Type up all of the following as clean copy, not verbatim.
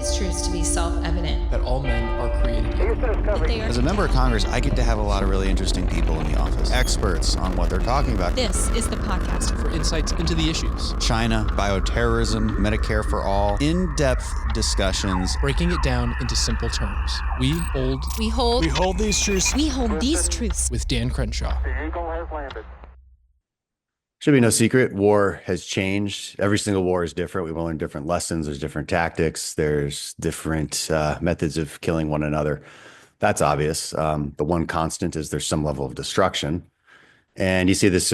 these truths to be self-evident. That all men are created equal. As a member of Congress, I get to have a lot of really interesting people in the office, experts on what they're talking about. This is the podcast for insights into the issues. China, bioterrorism, Medicare for all, in-depth discussions. Breaking it down into simple terms. We hold these truths. We hold these truths. With Dan Crenshaw. The Eagle has landed. Should be no secret, war has changed. Every single war is different. We've learned different lessons. There's different tactics. There's different methods of killing one another. That's obvious. The one constant is there's some level of destruction. And you see this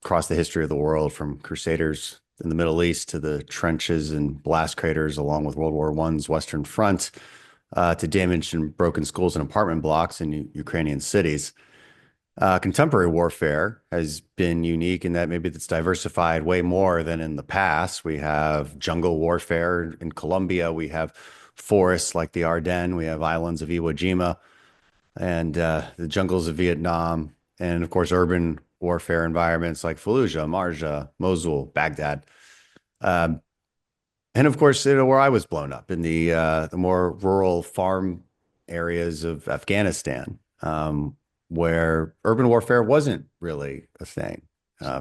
across the history of the world, from crusaders in the Middle East to the trenches and blast craters along with World War I's Western Front, to damaged and broken schools and apartment blocks in Ukrainian cities. Contemporary warfare has been unique in that maybe it's diversified way more than in the past. We have jungle warfare in Colombia. We have forests like the Ardennes. We have islands of Iwo Jima and the jungles of Vietnam. And of course, urban warfare environments like Fallujah, Marja, Mosul, Baghdad. And of course, where I was blown up in the more rural farm areas of Afghanistan, where urban warfare wasn't really a thing,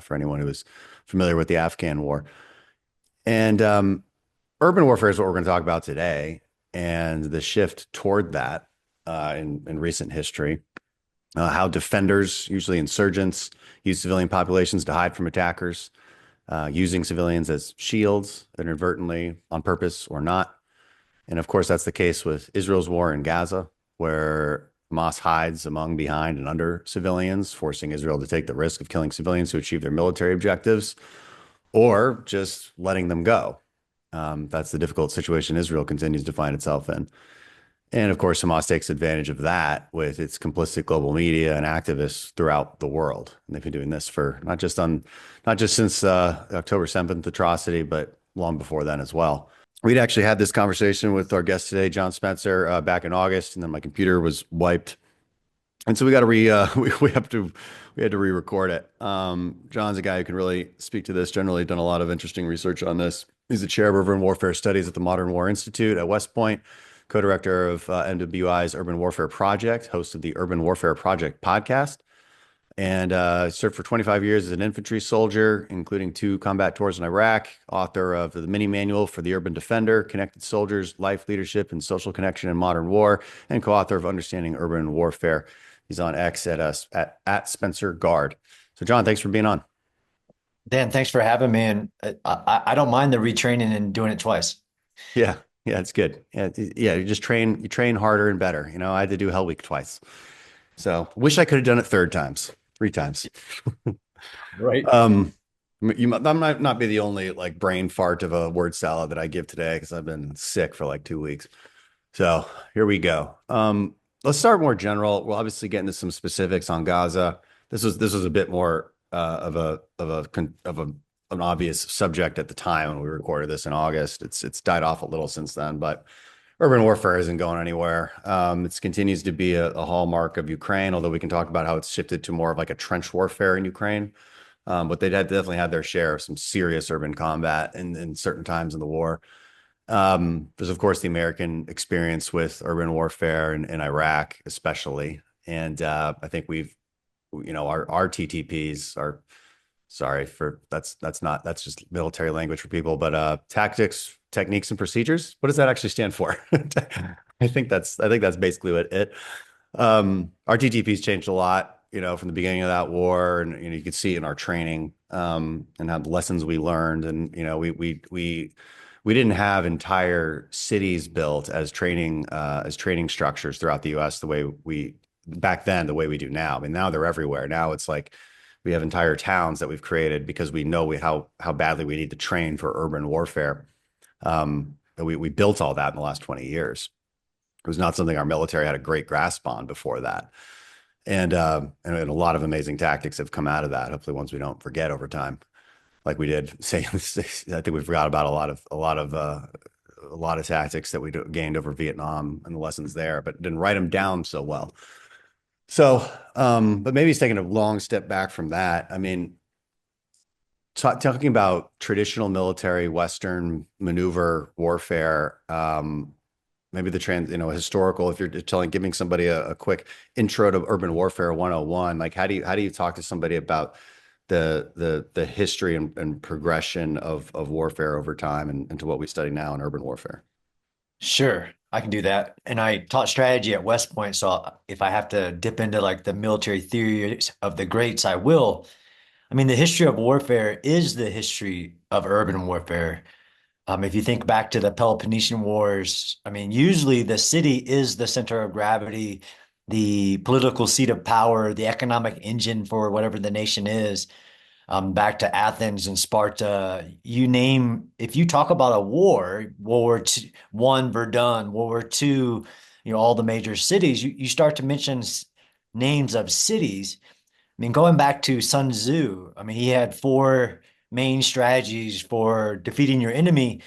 for anyone who is familiar with the Afghan war. And urban warfare is what we're going to talk about today, and the shift toward that in recent history, how defenders, usually insurgents, use civilian populations to hide from attackers, using civilians as shields inadvertently, on purpose or not. And of course, that's the case with Israel's war in Gaza, where Hamas hides among, behind, and under civilians, forcing Israel to take the risk of killing civilians to achieve their military objectives, or just letting them go. That's the difficult situation Israel continues to find itself in. And of course, Hamas takes advantage of that with its complicit global media and activists throughout the world. And they've been doing this for not just since October 7th atrocity, but long before then as well. We'd actually had this conversation with our guest today, John Spencer, back in August, and then my computer was wiped, and so we got to we had to re-record it. John's a guy who can really speak to this. Generally, done a lot of interesting research on this. He's the chair of urban warfare studies at the Modern War Institute at West Point, co-director of MWI's Urban Warfare Project, host of the Urban Warfare Project podcast, and served for 25 years as an infantry soldier, including 2 combat tours in Iraq, author of the mini manual for the Urban Defender, Connected Soldiers, Life, Leadership, and Social Connection in Modern War, and co-author of Understanding Urban Warfare. He's on X at Spencer Guard. So John, thanks for being on. Dan, thanks for having me. And I don't mind the retraining and doing it twice. Yeah, it's good. Yeah, you train harder and better. I had to do Hell Week twice. So wish I could have done it 3 times. Right. I might not be the only brain fart of a word salad that I give today, because I've been sick for 2 weeks. So here we go. Let's start more general. We'll obviously get into some specifics on Gaza. This was a bit more of an obvious subject at the time when we recorded this in August. It's died off a little since then, but urban warfare isn't going anywhere. It continues to be a hallmark of Ukraine, although we can talk about how it's shifted to more of a trench warfare in Ukraine. But they definitely had their share of some serious urban combat in certain times in the war. There's, of course, the American experience with urban warfare in Iraq, especially. And I think our TTPs are, sorry for that's just military language for people, but tactics, techniques, and procedures. What does that actually stand for? I think that's basically what it. Our TTPs changed a lot, from the beginning of that war, and you can see it in our training, and how the lessons we learned, and we didn't have entire cities built as training structures throughout the U.S. the way we do now. I mean, now they're everywhere. Now it's we have entire towns that we've created because we know how badly we need to train for urban warfare. We built all that in the last 20 years. It was not something our military had a great grasp on before that. And a lot of amazing tactics have come out of that. Hopefully ones we don't forget over time, like we did. I think we forgot about a lot of tactics that we gained over Vietnam and the lessons there, but didn't write them down so well. So, but maybe it's taking a long step back from that. I mean, talking about traditional military Western maneuver warfare, maybe historical, if you're giving somebody a quick intro to urban warfare 101, like how do you talk to somebody about the history and progression of warfare over time and to what we study now in urban warfare? Sure, I can do that. And I taught strategy at West Point, so if I have to dip into like the military theories of the greats, I will. I mean, the history of warfare is the history of urban warfare. If you think back to the Peloponnesian Wars, I mean, usually the city is the center of gravity, the political seat of power, the economic engine for whatever the nation is. Back to Athens and Sparta, you name, if you talk about a war, World War I, Verdun, World War II, all the major cities, you start to mention names of cities. I mean, going back to Sun Tzu, I mean, he had four main strategies for defeating your enemy.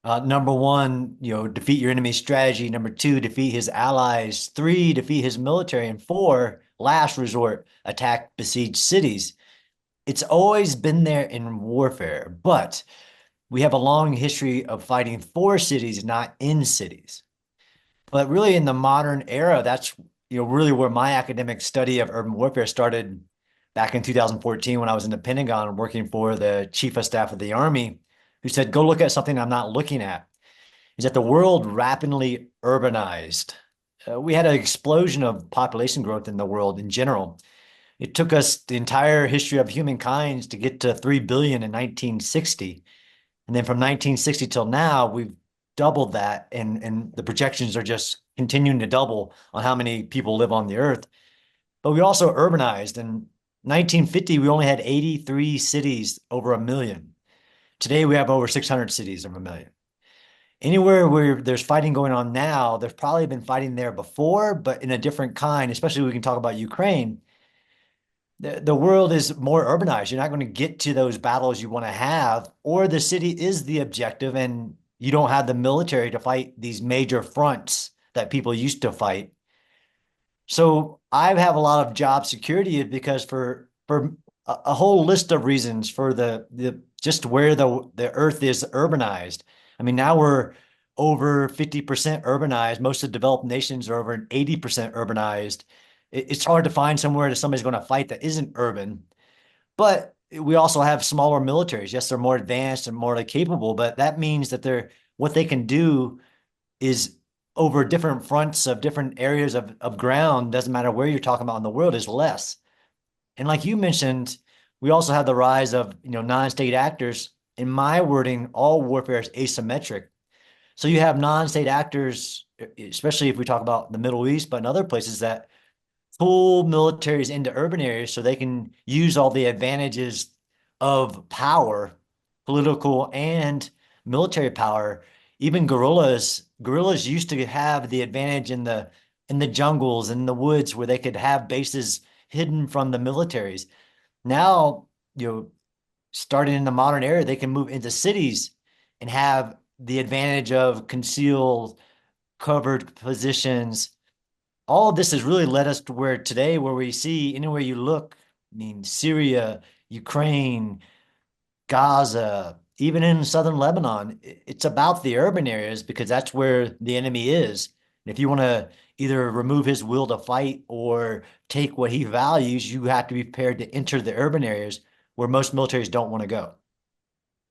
Number one, defeat your enemy's strategy. Number two, defeat his allies. Three, defeat his military. And four, last resort, attack besieged cities. It's always been there in warfare, but we have a long history of fighting for cities, not in cities. But really in the modern era, that's really where my academic study of urban warfare started back in 2014 when I was in the Pentagon working for the Chief of Staff of the Army, who said, go look at something I'm not looking at, is that the world rapidly urbanized. We had an explosion of population growth in the world in general. It took us the entire history of humankind to get to 3 billion in 1960. And then from 1960 till now, we've doubled that. And the projections are just continuing to double on how many people live on the earth. But we also urbanized. In 1950, we only had 83 cities over 1 million. Today, we have over 600 cities of 1 million. Anywhere where there's fighting going on now, there's probably been fighting there before, but in a different kind, especially we can talk about Ukraine. The world is more urbanized. You're not going to get to those battles you want to have, or the city is the objective, and you don't have the military to fight these major fronts that people used to fight. So I have a lot of job security because for a whole list of reasons for the just where the earth is urbanized. I mean, now we're over 50% urbanized. Most of the developed nations are over 80% urbanized. It's hard to find somewhere that somebody's going to fight that isn't urban. But we also have smaller militaries. Yes, they're more advanced and more capable, but that means that what they can do is over different fronts of different areas of ground, doesn't matter where you're talking about in the world, is less. And like you mentioned, we also have the rise of non-state actors. In my wording, all warfare is asymmetric. So you have non-state actors, especially if we talk about the Middle East, but in other places that pull militaries into urban areas so they can use all the advantages of power, political and military power. Even guerrillas used to have the advantage in the jungles and the woods where they could have bases hidden from the militaries. Now, starting in the modern era, they can move into cities and have the advantage of concealed, covered positions. All of this has really led us to where today, where we see anywhere you look, I mean, Syria, Ukraine, Gaza, even in southern Lebanon, it's about the urban areas because that's where the enemy is. And if you want to either remove his will to fight or take what he values, you have to be prepared to enter the urban areas where most militaries don't want to go.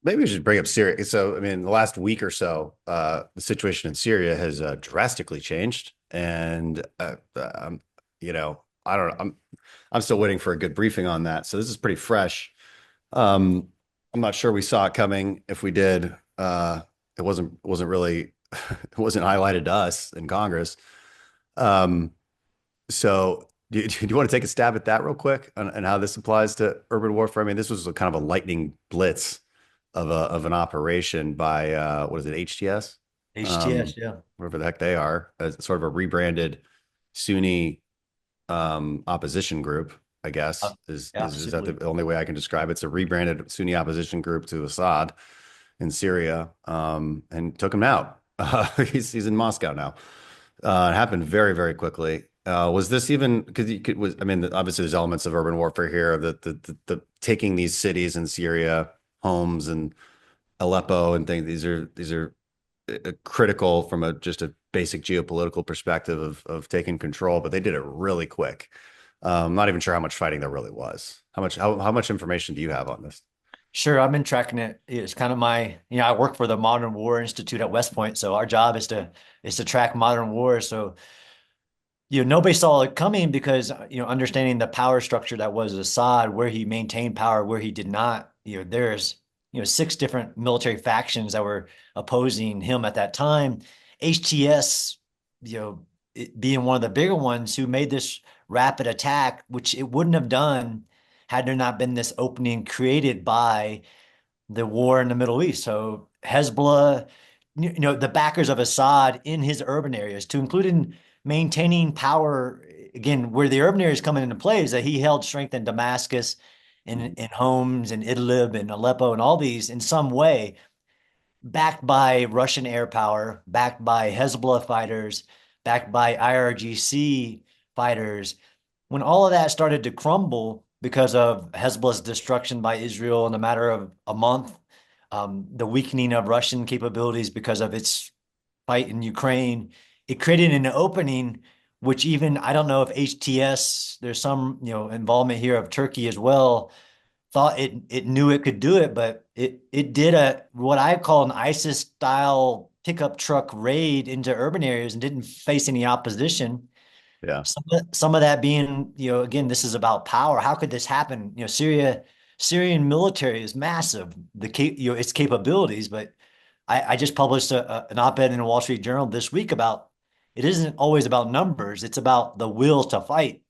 Maybe we should bring up Syria. So, I mean, the last week or so, the situation in Syria has drastically changed. And, I don't know. I'm still waiting for a good briefing on that. So this is pretty fresh. I'm not sure we saw it coming. If we did, it wasn't really, it wasn't highlighted to us in Congress. So do you want to take a stab at that real quick and how this applies to urban warfare? I mean, this was a kind of a lightning blitz of an operation by what is it, HTS? HTS, yeah. Whatever the heck they are, as sort of a rebranded Sunni opposition group, I guess. Is that the only way I can describe it? It's a rebranded Sunni opposition group to Assad in Syria, and took him out. He's in Moscow now. It happened very, very quickly. Was this even because I mean, obviously there's elements of urban warfare here, the taking these cities in Syria, Homs and Aleppo and things. These are critical from just a basic geopolitical perspective of taking control, but they did it really quick. I'm not even sure how much fighting there really was. How much information do you have on this? Sure, I've been tracking it. It's kind of my, I work for the Modern War Institute at West Point, so our job is to track modern war. So, nobody saw it coming because, understanding the power structure that was Assad, where he maintained power, where he did not, there's, six different military factions that were opposing him at that time. HTS, being one of the bigger ones who made this rapid attack, which it wouldn't have done had there not been this opening created by the war in the Middle East. So Hezbollah, the backers of Assad in his urban areas, to including maintaining power, again, where the urban areas come into play is that he held strength in Damascus, in Homs, and Idlib, and Aleppo, and all these in some way, backed by Russian air power, backed by Hezbollah fighters, backed by IRGC fighters. When all of that started to crumble because of Hezbollah's destruction by Israel in a matter of a month, the weakening of Russian capabilities because of its fight in Ukraine, it created an opening, which even, I don't know if HTS, there's some, involvement here of Turkey as well, thought it knew it could do it, but it did what I call an ISIS style pickup truck raid into urban areas and didn't face any opposition. Yeah. Some of that being, again, this is about power. How could this happen? Syrian military is massive, its capabilities, but I just published an op-ed in the Wall Street Journal this week about it isn't always about numbers. It's about the will to fight.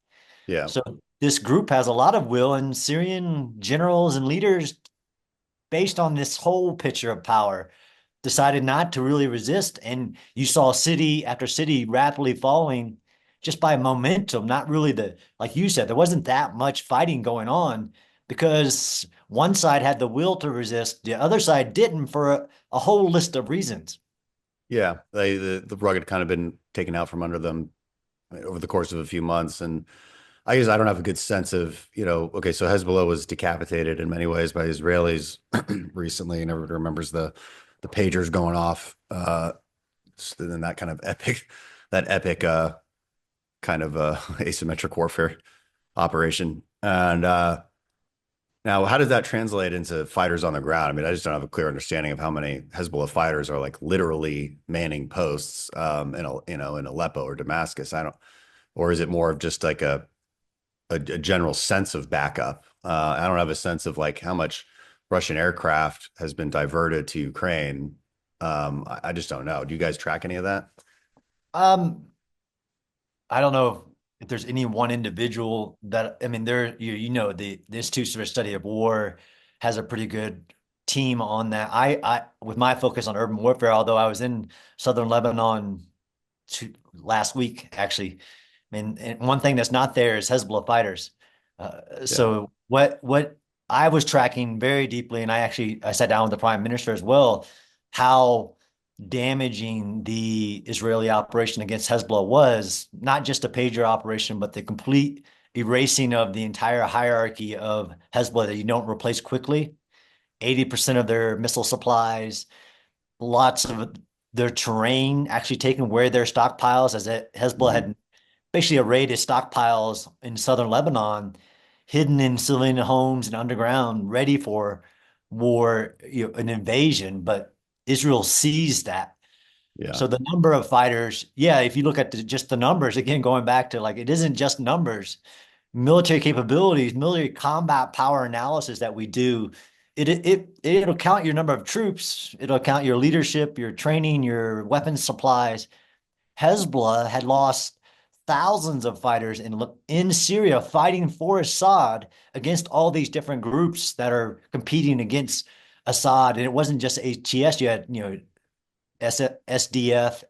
Yeah. So this group has a lot of will, and Syrian generals and leaders, based on this whole picture of power, decided not to really resist. And you saw city after city rapidly falling just by momentum, not really like you said, there wasn't that much fighting going on because one side had the will to resist, the other side didn't for a whole list of reasons. Yeah. The rug had kind of been taken out from under them over the course of a few months. And I guess I don't have a good sense of, okay, so Hezbollah was decapitated in many ways by Israelis recently, and everybody remembers the pagers going off, then that kind of epic kind of asymmetric warfare operation. And now, how does that translate into fighters on the ground? I mean, I just don't have a clear understanding of how many Hezbollah fighters are like literally manning posts in Aleppo or Damascus. Or is it more of just like a general sense of backup? I don't have a sense of like how much Russian aircraft has been diverted to Ukraine. I just don't know. Do you guys track any of that? I don't know if there's any one individual that, I mean, the Institute for Study of War has a pretty good team on that. I with my focus on urban warfare, although I was in southern Lebanon last week, actually, and one thing that's not there is Hezbollah fighters. So what I was tracking very deeply, and I sat down with the prime minister as well, how damaging the Israeli operation against Hezbollah was, not just a pager operation, but the complete erasing of the entire hierarchy of Hezbollah that you don't replace quickly. 80% of their missile supplies, lots of their terrain actually taken where their stockpiles, as Hezbollah had basically arrayed its stockpiles in southern Lebanon, hidden in civilian homes and underground, ready for war, an invasion. But Israel seized that. Yeah. So the number of fighters, if you look at just the numbers, again, going back to like, it isn't just numbers, military capabilities, military combat power analysis that we do. It'll count your number of troops. It'll count your leadership, your training, your weapons supplies. Hezbollah had lost thousands of fighters in Syria fighting for Assad against all these different groups that are competing against Assad. And it wasn't just HTS. You had, SDF,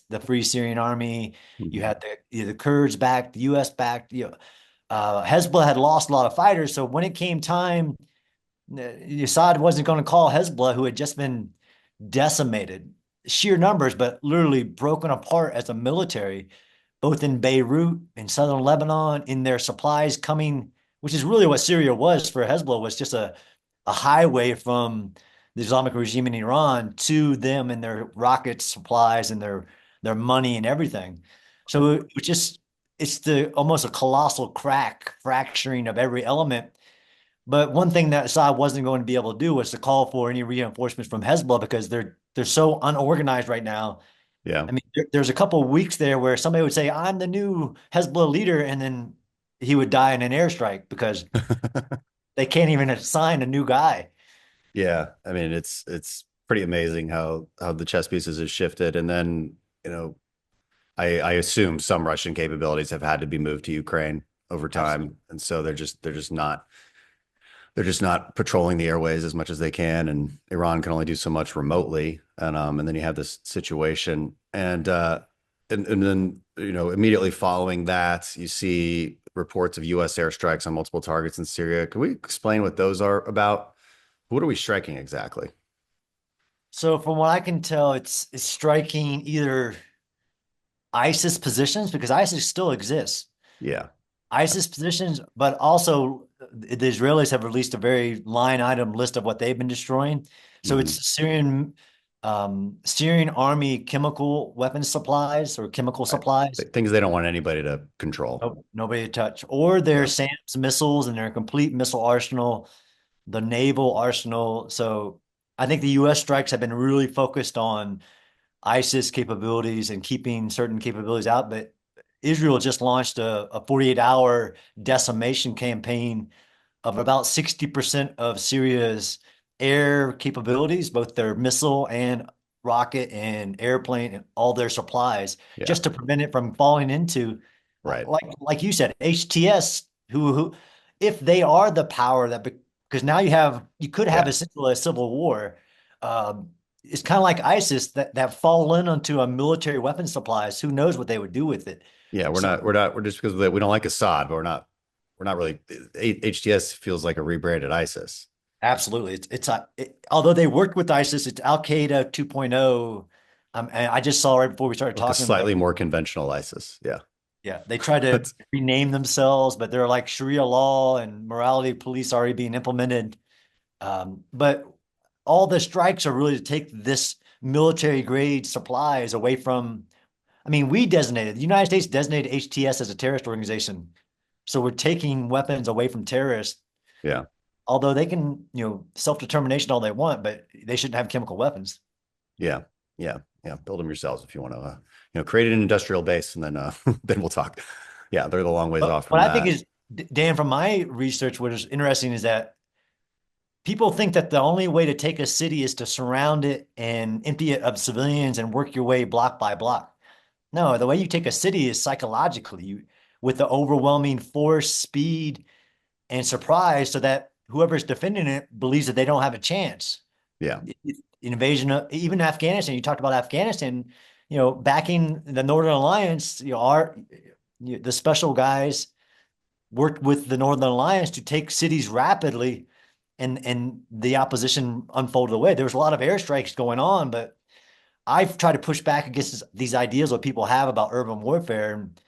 the Free Syrian Army. You had the Kurds backed, the U.S. backed. Hezbollah had lost a lot of fighters. So when it came time, Assad wasn't going to call Hezbollah, who had just been decimated, sheer numbers, but literally broken apart as a military, both in Beirut, in southern Lebanon, in their supplies coming, which is really what Syria was for Hezbollah, was just a highway from the Islamic regime in Iran to them and their rocket supplies and their their money and everything. So it was just it's the almost a colossal fracturing of every element. But one thing that Assad wasn't going to be able to do was to call for any reinforcements from Hezbollah because they're so unorganized right now. Yeah. I mean, there's a couple of weeks there where somebody would say, "I'm the new Hezbollah leader," and then he would die in an airstrike because they can't even assign a new guy. Yeah. I mean, it's pretty amazing how the chess pieces have shifted. And then, I assume some Russian capabilities have had to be moved to Ukraine over time. Absolutely. And so they're just not patrolling the airways as much as they can, and Iran can only do so much remotely. And then you have this situation, and then immediately following that, you see reports of U.S. airstrikes on multiple targets in Syria. Can we explain what those are about? What are we striking exactly? So from what I can tell, it's striking either ISIS positions because ISIS still exists. Yeah. ISIS positions, but also the Israelis have released a very line item list of what they've been destroying. So Mhm. it's Syrian army chemical weapons supplies or chemical Right. supplies. Things they don't want anybody to control. Nobody to touch, or their Yeah. SAMS missiles and their complete missile arsenal, the naval arsenal. So I think the U.S. strikes have been really focused on ISIS capabilities and keeping certain capabilities out. But Israel just launched a 48-hour decimation campaign of about 60% of Syria's air capabilities, both their missile and rocket and airplane and all their supplies, Yeah. just to prevent it from falling into, Right. like you said, HTS, who if they are the power that, because now you could have Yeah. a civil war. It's kind of like ISIS that fall in onto a military weapon supplies. Who knows what they would do with it? Yeah. So We're just because we don't like Assad, but we're not really. HTS feels like a rebranded ISIS. absolutely, although they worked with ISIS, it's Al Qaeda 2.0. And I just saw right before we started Like a talking about, slightly more conventional ISIS. Yeah. yeah, they tried to That's rename themselves, but they're like Sharia law and morality police already being implemented. But all the strikes are really to take this military grade supplies away from. I mean, the United States designated HTS as a terrorist organization. So we're taking weapons away from terrorists, yeah. although they can, self-determination all they want, but they shouldn't have chemical weapons. Yeah. Yeah. Yeah. Build them yourselves if you want to, create an industrial base, and then, then we'll talk. Yeah. They're the long ways But off what from I think that. is, Dan, from my research, what is interesting is that people think that the only way to take a city is to surround it and empty it of civilians and work your way block by block. No, the way you take a city is psychologically, with the overwhelming force, speed, and surprise, so that whoever's defending it believes that they don't have a chance. Yeah. Invasion of even Afghanistan. You talked about Afghanistan, backing the Northern Alliance. The special guys worked with the Northern Alliance to take cities rapidly, and the opposition unfolded away. There was a lot of airstrikes going on, but I've tried to push back against these ideas that people have about urban warfare, and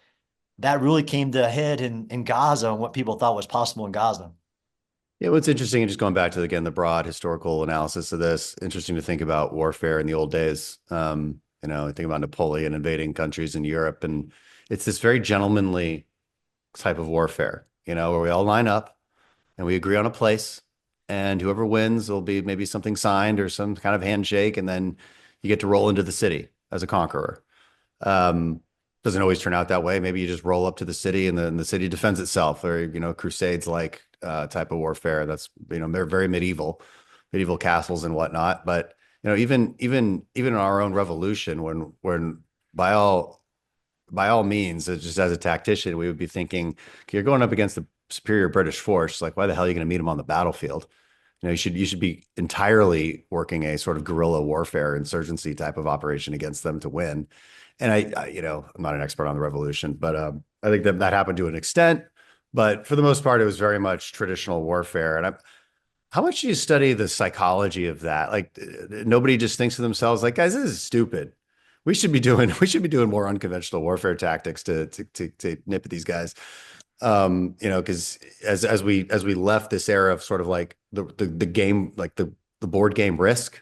that really came to a head in Gaza and what people thought was possible in Gaza. Yeah, what's interesting, and just going back to again the broad historical analysis of this, interesting to think about warfare in the old days. Think about Napoleon invading countries in Europe, and it's this very gentlemanly type of warfare, where we all line up and we agree on a place, and whoever wins will be maybe something signed or some kind of handshake, and then you get to roll into the city as a conqueror. Doesn't always turn out that way. Maybe you just roll up to the city, and then the city defends itself, or crusades like type of warfare. That's they're very medieval castles and whatnot. But even in our own revolution, when by all means, just as a tactician, we would be thinking, okay, you're going up against the superior British force. Like, why the hell are you going to meet them on the battlefield? You should be entirely working a sort of guerrilla warfare, insurgency type of operation against them to win. And I'm not an expert on the revolution, but I think that happened to an extent. But for the most part, it was very much traditional warfare. And how much do you study the psychology of that? Like, nobody just thinks to themselves, like, guys, this is stupid. We should be doing more unconventional warfare tactics to nip at these guys. Because as we left this era of sort of like the game, like the board game Risk,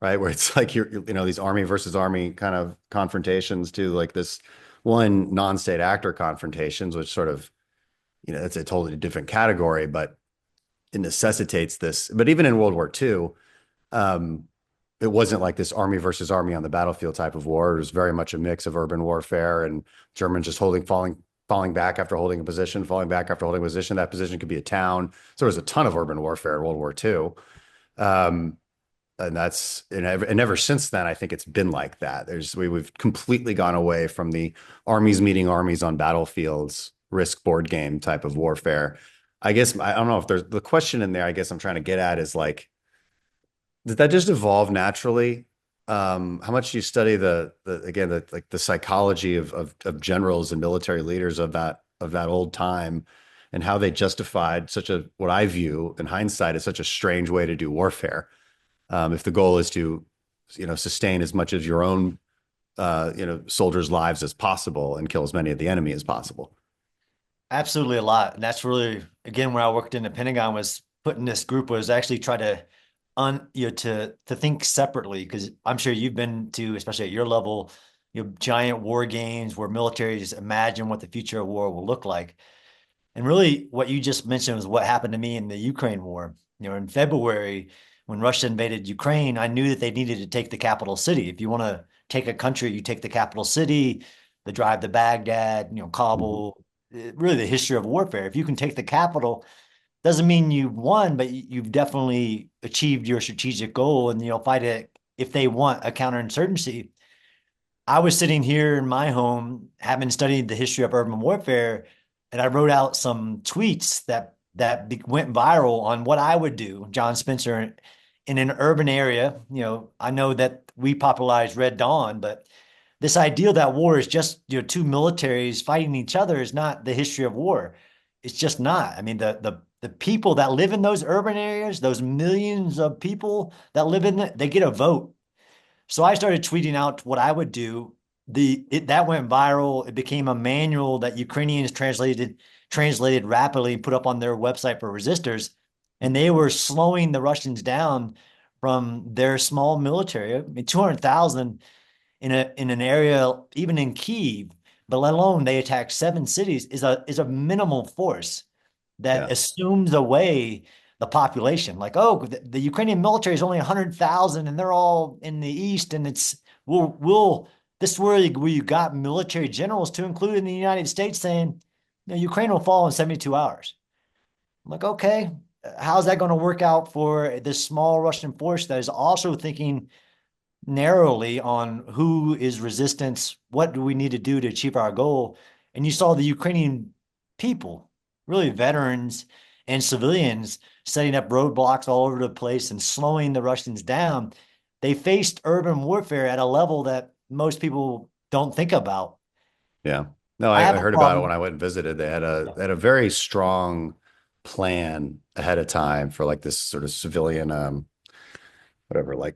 right? Where it's like these army versus army kind of confrontations to like this one non-state actor confrontations, which sort of, it's a totally different category, but it necessitates this. But even in World War II, it wasn't like this army versus army on the battlefield type of war. It was very much a mix of urban warfare and Germans just falling back after holding a position, falling back after holding a position. That position could be a town. So there was a ton of urban warfare in World War II. And ever since then, I think it's been like that. We've completely gone away from the armies meeting armies on battlefields, risk board game type of warfare. I guess, I don't know if there's the question in there, I guess I'm trying to get at is like, did that just evolve naturally? How much do you study the psychology of generals and military leaders of that old time and how they justified what I view in hindsight is such a strange way to do warfare? If the goal is to, sustain as much of your own, soldiers' lives as possible and kill as many of the enemy as possible. Absolutely a lot. And that's really, again, when I worked in the Pentagon was putting this group was actually try to to think separately, because I'm sure you've been to, especially at your level, giant war games where militaries imagine what the future of war will look like. And really what you just mentioned was what happened to me in the Ukraine war. In February, when Russia invaded Ukraine, I knew that they needed to take the capital city. If you want to take a country, you take the capital city, the drive to Baghdad, Kabul, really the history of warfare. If you can take the capital, doesn't mean you won, but you've definitely achieved your strategic goal and fight it if they want a counterinsurgency. I was sitting here in my home, having studied the history of urban warfare, and I wrote out some tweets that went viral on what I would do, John Spencer, in an urban area. I know that we popularized Red Dawn, but this idea that war is just two militaries fighting each other is not the history of war. It's just not. I mean, the people that live in those urban areas, those millions of people that live in it, they get a vote. So I started tweeting out what I would do. That went viral. It became a manual that Ukrainians translated rapidly and put up on their website for resistors. And they were slowing the Russians down from their small military. I mean, 200,000 in an area, even in Kiev, but let alone they attacked 7 cities, is a minimal force that assumes away the population. Like, oh, the Ukrainian military is only 100,000 and they're all in the east, and this is where you got military generals to include in the United States saying, Ukraine will fall in 72 hours. I'm like, okay, how's that going to work out for this small Russian force that is also thinking narrowly on who is resistance, what do we need to do to achieve our goal? And you saw the Ukrainian people, really veterans and civilians, setting up roadblocks all over the place and slowing the Russians down. They faced urban warfare at a level that most people don't think about. Yeah. No, I heard about it when I went and visited. They had a very strong plan ahead of time for like this sort of civilian, whatever, like,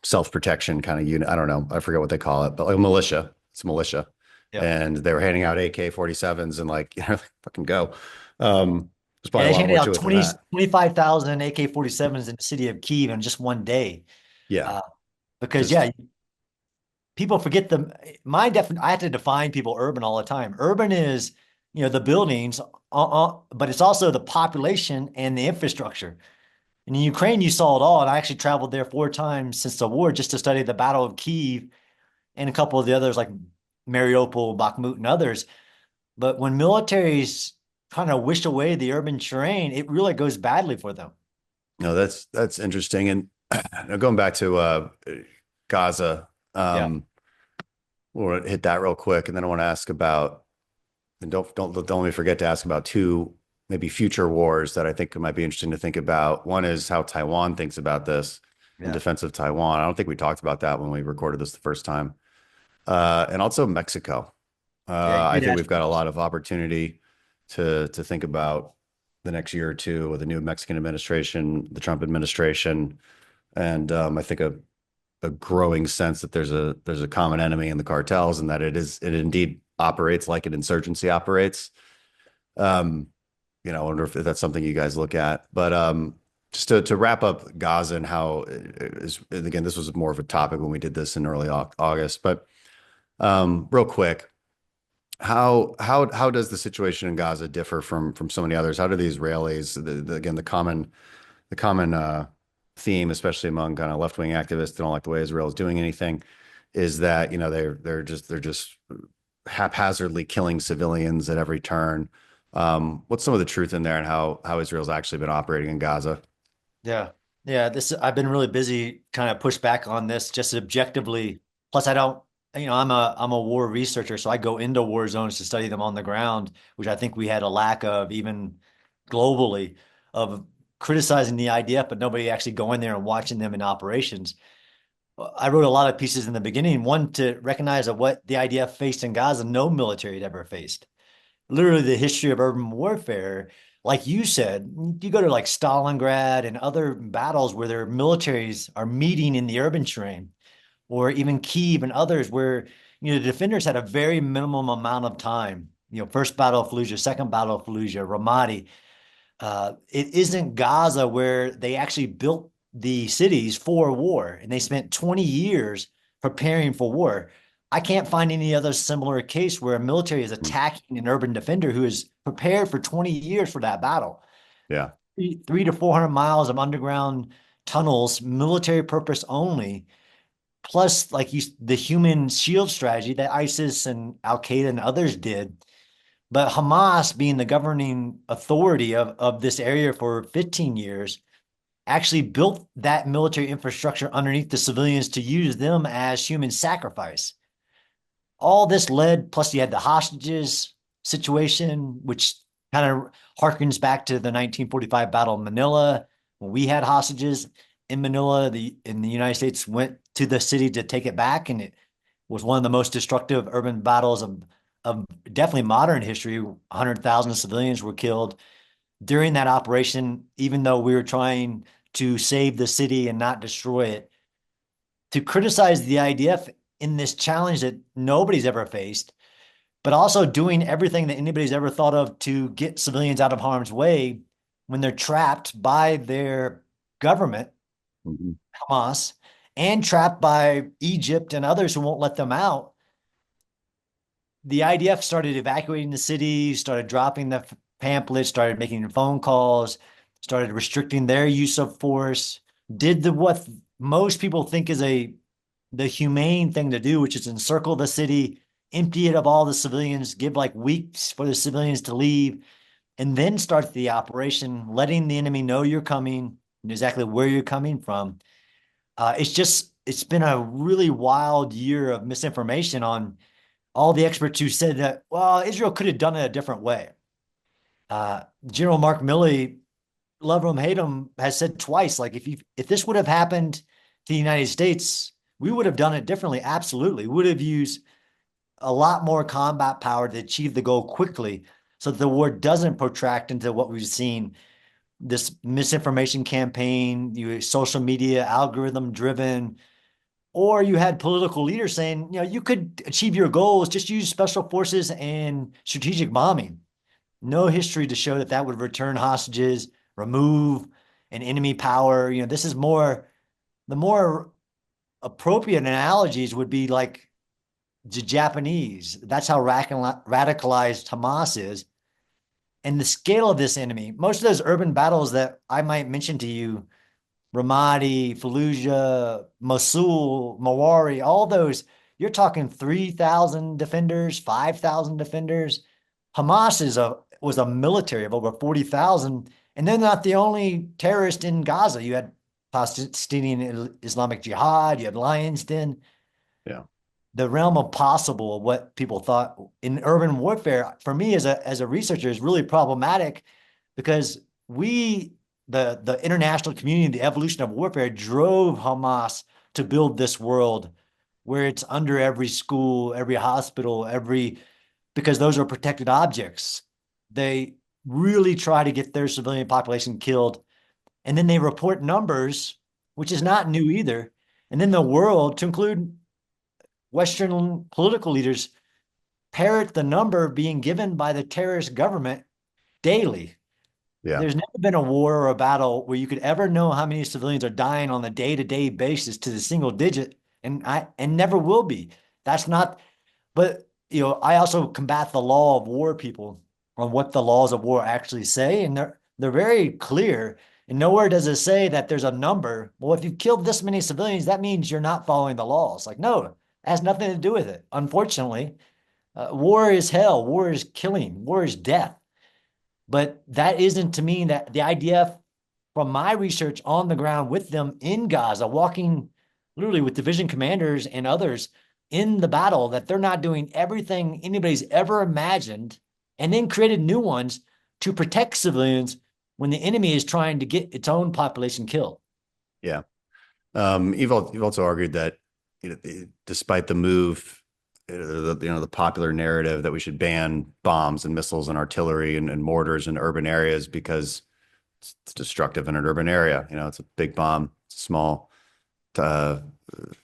self-protection kind of unit. I don't know. I forget what they call it, but like militia. It's militia. Yeah. And they were handing out AK-47s and like, fucking go. There's probably they handed out 25,000 AK-47s in the city of Kiev in just one day. Yeah. Because people forget I have to define people urban all the time. Urban is, the buildings, but it's also the population and the infrastructure. And in Ukraine, you saw it all. And I actually traveled there 4 times since the war just to study the Battle of Kiev and a couple of the others like Mariupol, Bakhmut, and others. But when militaries kind of wish away the urban terrain, it really goes badly for them. No, that's interesting. And going back to Gaza, we'll hit that real quick, and then I want to ask about, and don't let me forget to ask about 2 maybe future wars that I think might be interesting to think about. One is how Taiwan thinks about this in defense of Taiwan. I don't think we talked about that when we recorded this the first time. And also Mexico. I think we've got a lot of opportunity to think about the next year or two with the new Mexican administration, the Trump administration, and I think a growing sense that there's a common enemy in the cartels, and that it indeed operates like an insurgency operates. I wonder if that's something you guys look at. But Just to wrap up Gaza and how it is, and again, this was more of a topic when we did this in early August, but real quick, how does the situation in Gaza differ from so many others? How do the Israelis, again, the common theme, especially among kind of left-wing activists that don't like the way Israel is doing anything, is that, they're just haphazardly killing civilians at every turn. What's some of the truth in there, and how Israel's actually been operating in Gaza? Yeah. Yeah. I've been really busy kind of push back on this just objectively. Plus, I don't, I'm a war researcher, so I go into war zones to study them on the ground, which I think we had a lack of even globally, of criticizing the IDF, but nobody actually going there and watching them in operations. I wrote a lot of pieces in the beginning, one to recognize that what the IDF faced in Gaza, no military had ever faced. Literally the history of urban warfare, like you said, you go to like Stalingrad and other battles where their militaries are meeting in the urban terrain, or even Kiev and others where, the defenders had a very minimum amount of time. First Battle of Fallujah, Second Battle of Fallujah, Ramadi. It isn't Gaza where they actually built the cities for war, and they spent 20 years preparing for war. I can't find any other similar case where a military is attacking an urban defender who is prepared for 20 years for that battle. Yeah. 300 to 400 miles of underground tunnels, military purpose only, plus like the human shield strategy that ISIS and Al Qaeda and others did. But Hamas, being the governing authority of this area for 15 years, actually built that military infrastructure underneath the civilians to use them as human sacrifice. All this led, plus you had the hostages situation, which kind of harkens back to the 1945 Battle of Manila, when we had hostages in Manila. In the United States went to the city to take it back, and it was one of the most destructive urban battles of definitely modern history. 100,000 civilians were killed during that operation, even though we were trying to save the city and not destroy it. To criticize the IDF in this challenge that nobody's ever faced, but also doing everything that anybody's ever thought of to get civilians out of harm's way when they're trapped by their government, Hamas, and trapped by Egypt and others who won't let them out. The IDF started evacuating the city, started dropping the pamphlets, started making phone calls, started restricting their use of force, did what most people think is the humane thing to do, which is encircle the city, empty it of all the civilians, give like weeks for the civilians to leave, and then start the operation, letting the enemy know you're coming and exactly where you're coming from. It's been a really wild year of misinformation on all the experts who said that, well, Israel could have done it a different way. General Mark Milley, love him, hate him, has said twice, like if this would have happened to the United States, we would have done it differently. Absolutely. We would have used a lot more combat power to achieve the goal quickly so that the war doesn't protract into what we've seen, this misinformation campaign, social media, algorithm driven, or you had political leaders saying, you could achieve your goals, just use special forces and strategic bombing. No history to show that would return hostages, remove an enemy power. This is the more appropriate analogies would be like the Japanese. That's how radicalized Hamas is. And the scale of this enemy, most of those urban battles that I might mention to you, Ramadi, Fallujah, Mosul, Mawari, all those, you're talking 3,000 defenders, 5,000 defenders. Hamas was a military of over 40,000, and they're not the only terrorist in Gaza. You had Palestinian Islamic Jihad, you had Lions Den. Yeah. The realm of possible of what people thought in urban warfare, for me as a researcher, is really problematic, because the international community, the evolution of warfare, drove Hamas to build this world where it's under every school, every hospital, because those are protected objects. They really try to get their civilian population killed. And then they report numbers, which is not new either. And then the world, to include Western political leaders, parrot the number being given by the terrorist government daily. Yeah. There's never been a war or a battle where you could ever know how many civilians are dying on a day-to-day basis to the single digit, and never will be. That's not. But I also combat the law of war people on what the laws of war actually say, and they're very clear. And nowhere does it say that there's a number. Well, if you've killed this many civilians, that means you're not following the laws. Like, no, it has nothing to do with it. Unfortunately, war is hell. War is killing. War is death. But that isn't to mean that the IDF, from my research on the ground with them in Gaza, walking literally with division commanders and others in the battle, that they're not doing everything anybody's ever imagined and then created new ones to protect civilians when the enemy is trying to get its own population killed. Yeah. You've also argued that despite the move, the popular narrative that we should ban bombs and missiles and artillery and mortars in urban areas because it's destructive in an urban area. It's a big bomb, small,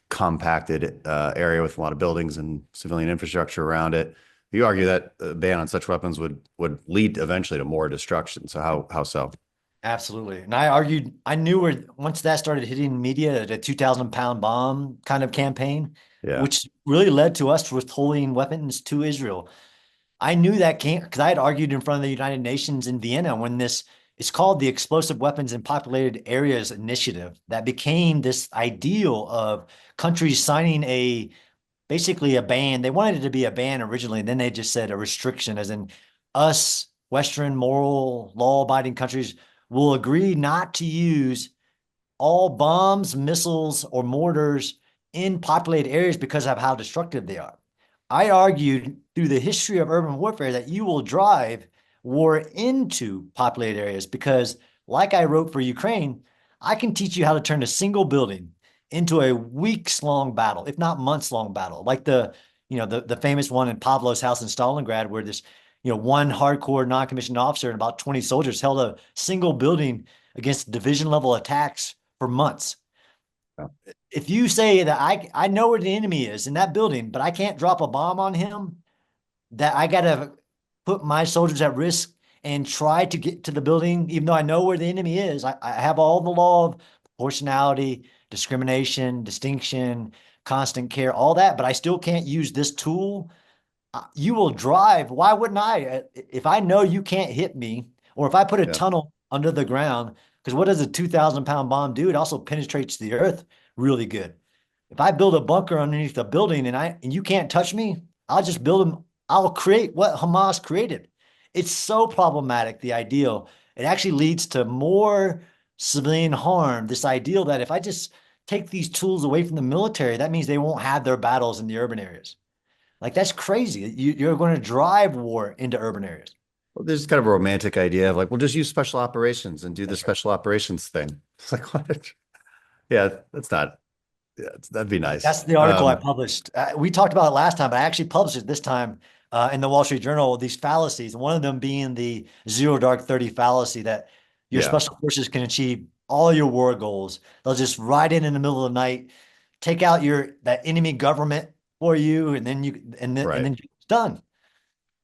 compacted area with a lot of buildings and civilian infrastructure around it. You argue that a ban on such weapons would lead eventually to more destruction. So how so? Absolutely. And I knew once that started hitting media, the 2,000-pound bomb kind of campaign, Yeah. which really led to us withholding weapons to Israel. I knew that came because I had argued in front of the United Nations in Vienna when it's called the Explosive Weapons in Populated Areas Initiative, that became this ideal of countries signing basically a ban. They wanted it to be a ban originally, and then they just said a restriction, as in us, Western moral law-abiding countries, will agree not to use all bombs, missiles, or mortars in populated areas because of how destructive they are. I argued through the history of urban warfare that you will drive war into populated areas because, like I wrote for Ukraine, I can teach you how to turn a single building into a weeks-long battle, if not months-long battle, like the famous one in Pavlov's house in Stalingrad, where this one hardcore non-commissioned officer and about 20 soldiers held a single building against division-level attacks for months. Yeah. If you say that I know where the enemy is in that building, but I can't drop a bomb on him, that I got to put my soldiers at risk and try to get to the building, even though I know where the enemy is. I have all the law of proportionality, discrimination, distinction, constant care, all that, but I still can't use this tool. You will drive. Why wouldn't I? If I know you can't hit me, or if I put a tunnel under the ground, because what does a 2,000-pound bomb do? It also penetrates the earth really good. If I build a bunker underneath the building and you can't touch me, I'll just build them. I'll create what Hamas created. It's so problematic, the ideal. It actually leads to more civilian harm. This ideal that if I just take these tools away from the military, that means they won't have their battles in the urban areas. Like, that's crazy. You're going to drive war into urban areas. Well, there's kind of a romantic idea of like, we'll just use special operations and do the special operations thing. It's like, what? Yeah, that's not. Yeah, that'd be nice. That's the article I published. We talked about it last time, but I actually published it this time in the Wall Street Journal, these fallacies, one of them being the zero dark 30 fallacy, that your special forces can achieve all your war goals. They'll just ride in the middle of the night, take out that enemy government for you, and then and then it's done.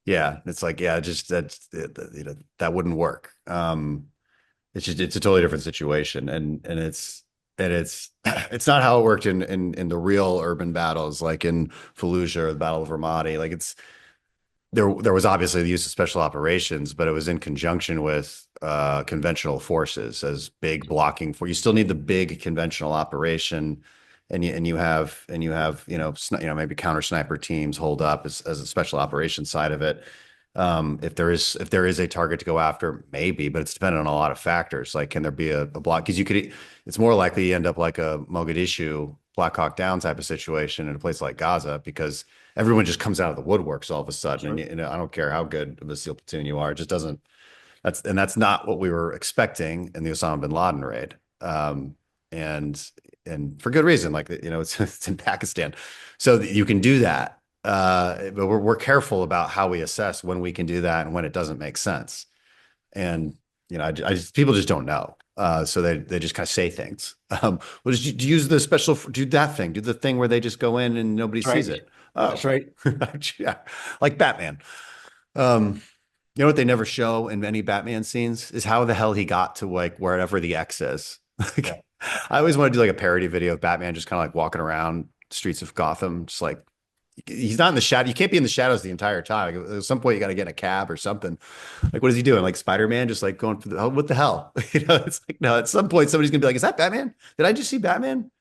Yeah, it's like, just that wouldn't work. It's a totally different situation, and it's not how it worked in the real urban battles, like in Fallujah or the Battle of Ramadi. Like, there was obviously the use of special operations, but it was in conjunction with conventional forces as big blocking for. You still need the big conventional operation, and you have maybe counter sniper teams hold up as a special operations side of it. If there is a target to go after, maybe, but it's dependent on a lot of factors. Like, can there be a block? Because it's more likely you end up like a Mogadishu, Black Hawk Down type of situation in a place like Gaza, because everyone just comes out of the woodworks all of a sudden. Sure. And I don't care how good of a SEAL platoon you are, it just doesn't. That's not what we were expecting in the Osama bin Laden raid. And for good reason, like, it's in Pakistan, so you can do that. But we're careful about how we assess when we can do that and when it doesn't make sense. And people just don't know. So they just kind of say things. Well, just use the special, do that thing, do the thing where they just go in and nobody sees it. That's right. Yeah, like Batman. You know what they never show in many Batman scenes is how the hell he got to like wherever the X is. Yeah. Like, I always want to do like a parody video of Batman just kind of like walking around streets of Gotham, just like he's not in the shadow. You can't be in the shadows the entire time. Like, at some point, you got to get in a cab or something. Like, what is he doing? Like Spider-Man, just like going for the what the hell? It's like no. At some point, somebody's gonna be like, "Is that Batman? Did I just see Batman?"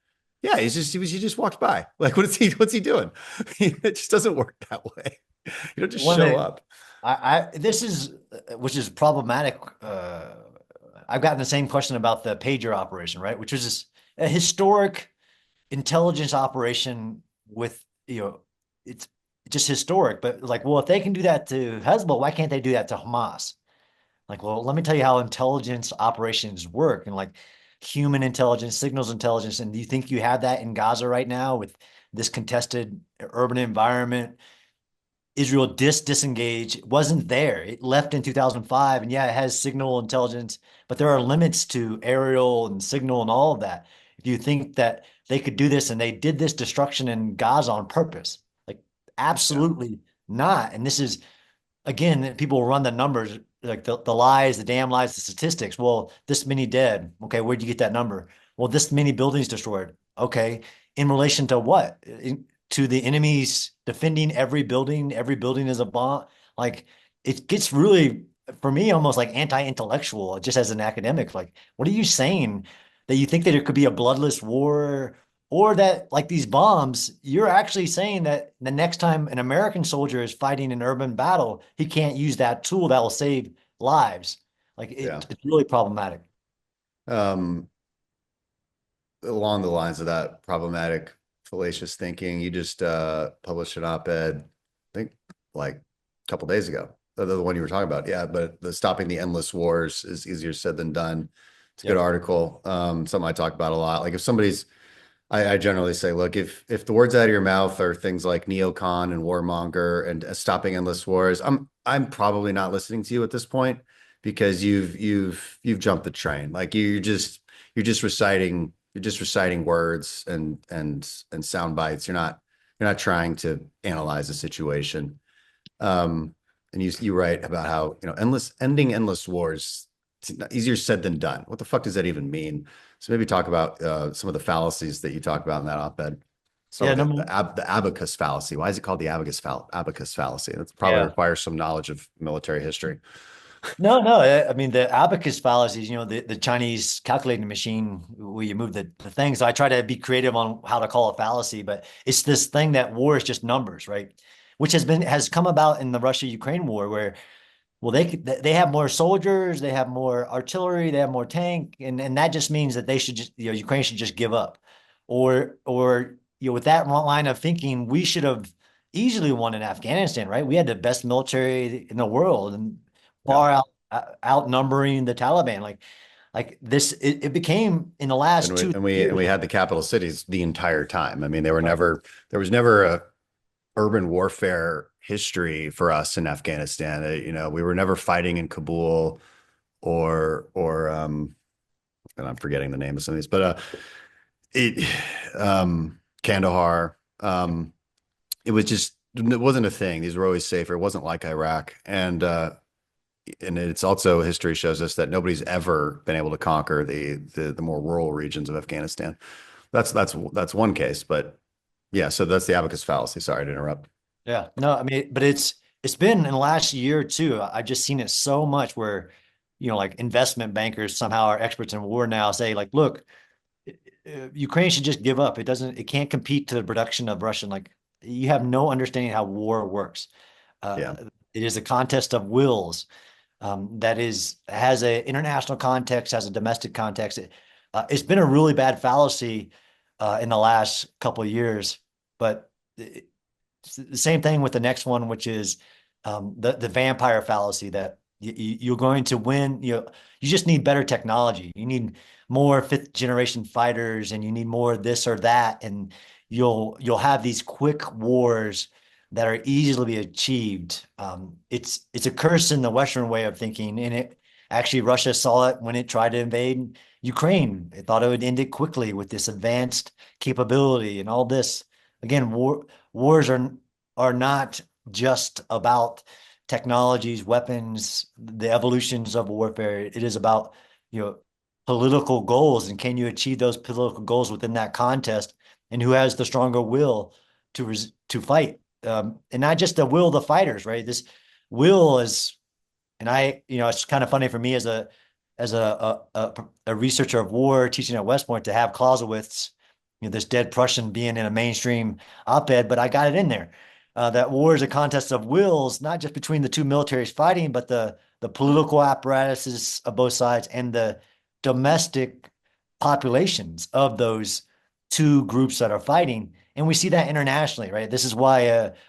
Yeah, he just walked by. Like, what's he doing? It just doesn't work that way. You don't just show up. This is, which is problematic. I've gotten the same question about the pager operation, right? Which was just a historic intelligence operation with, it's just historic, but like, well, if they can do that to Hezbollah, why can't they do that to Hamas? Like, well, let me tell you how intelligence operations work and like human intelligence, signals intelligence. And do you think you have that in Gaza right now with this contested urban environment? Israel disengaged. It wasn't there. It left in 2005. And yeah, it has signal intelligence, but there are limits to aerial and signal and all of that. If you think that they could do this and they did this destruction in Gaza on purpose, like absolutely not. And this is, again, people run the numbers, like the lies, the damn lies, the statistics. Well, this many dead. Okay, where'd you get that number? Well, this many buildings destroyed. Okay, in relation to what? To the enemies defending every building is a bomb. Like it gets really, for me, almost like anti-intellectual, just as an academic. Like, what are you saying? That you think that it could be a bloodless war, or that like these bombs, you're actually saying that the next time an American soldier is fighting an urban battle, he can't use that tool that will save lives. Like it's really problematic. Um, Along the lines of that problematic, fallacious thinking, you just published an op-ed, I think like a couple days ago. The one you were talking about, yeah. But the stopping the endless wars is easier said than done. It's a good article. Something I talk about a lot. Like if somebody's, I generally say, look, if the words out of your mouth are things like neocon and warmonger and stopping endless wars, I'm probably not listening to you at this point because you've jumped the train. Like you're just reciting words and sound bites. You're not trying to analyze the situation. And you write about how ending endless wars, it's easier said than done. What the fuck does that even mean? So maybe talk about some of the fallacies that you talk about in that op-ed. So the abacus fallacy. Why is it called the abacus fallacy? That probably requires some knowledge of military history. No. I mean, the abacus fallacies, the Chinese calculating machine where you move the thing. So I try to be creative on how to call a fallacy, but it's this thing that war is just numbers, right? Which has come about in the Russia-Ukraine war where, well, they have more soldiers, they have more artillery, they have more tank, and that just means that they should just, Ukraine should just give up. Or with that line of thinking, we should have easily won in Afghanistan, right? We had the best military in the world and far outnumbering the Taliban. Like this, it became in the last and we had the capital cities the entire time. I mean, there was never a urban warfare history for us in Afghanistan. We were never fighting in Kabul or and I'm forgetting the name of some of these, but Kandahar. It wasn't a thing. These were always safer. It wasn't like Iraq. And it's also, history shows us that nobody's ever been able to conquer the more rural regions of Afghanistan. That's one case, but yeah. So that's the abacus fallacy. Sorry to interrupt. Yeah, no, I mean, but it's been in the last year or two. I've just seen it so much where, like investment bankers somehow are experts in war now say like, look, Ukraine should just give up. It can't compete to the production of Russian. Like you have no understanding how war works. It is a contest of wills. That has an international context, has a domestic context. It's been a really bad fallacy in the last couple of years, but it's the same thing with the next one, which is the vampire fallacy that you're going to win. You just need better technology. You need more fifth generation fighters, and you need more this or that, and you'll have these quick wars that are easily achieved. It's a curse in the Western way of thinking. And actually Russia saw it when it tried to invade Ukraine. It thought it would end it quickly with this advanced capability and all this. Again, wars are not just about technologies, weapons, the evolutions of warfare. It is about, political goals, and can you achieve those political goals within that contest, and who has the stronger will to fight, and not just the will of the fighters, right? This will is, and it's kind of funny for me as a researcher of war teaching at West Point to have Clausewitz, this dead Prussian being in a mainstream op-ed, but I got it in there. That war is a contest of wills, not just between the two militaries fighting, but the political apparatuses of both sides and the domestic populations of those two groups that are fighting. And we see that internationally, right? This is why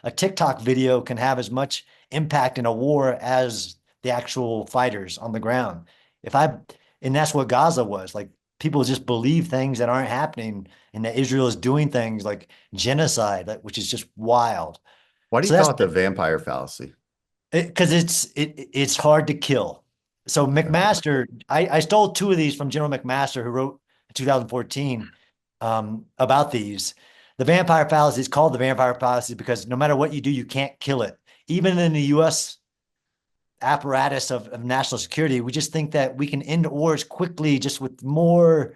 a TikTok video can have as much impact in a war as the actual fighters on the ground. And that's what Gaza was. Like, people just believe things that aren't happening, and that Israel is doing things like genocide, which is just wild. Why do you call it the vampire fallacy? Because it's hard to kill. So McMaster, I stole two of these from General McMaster, who wrote in 2014 about these. The vampire fallacy is called the vampire fallacy because no matter what you do, you can't kill it. Even in the U.S. apparatus of national security, we just think that we can end wars quickly just with more,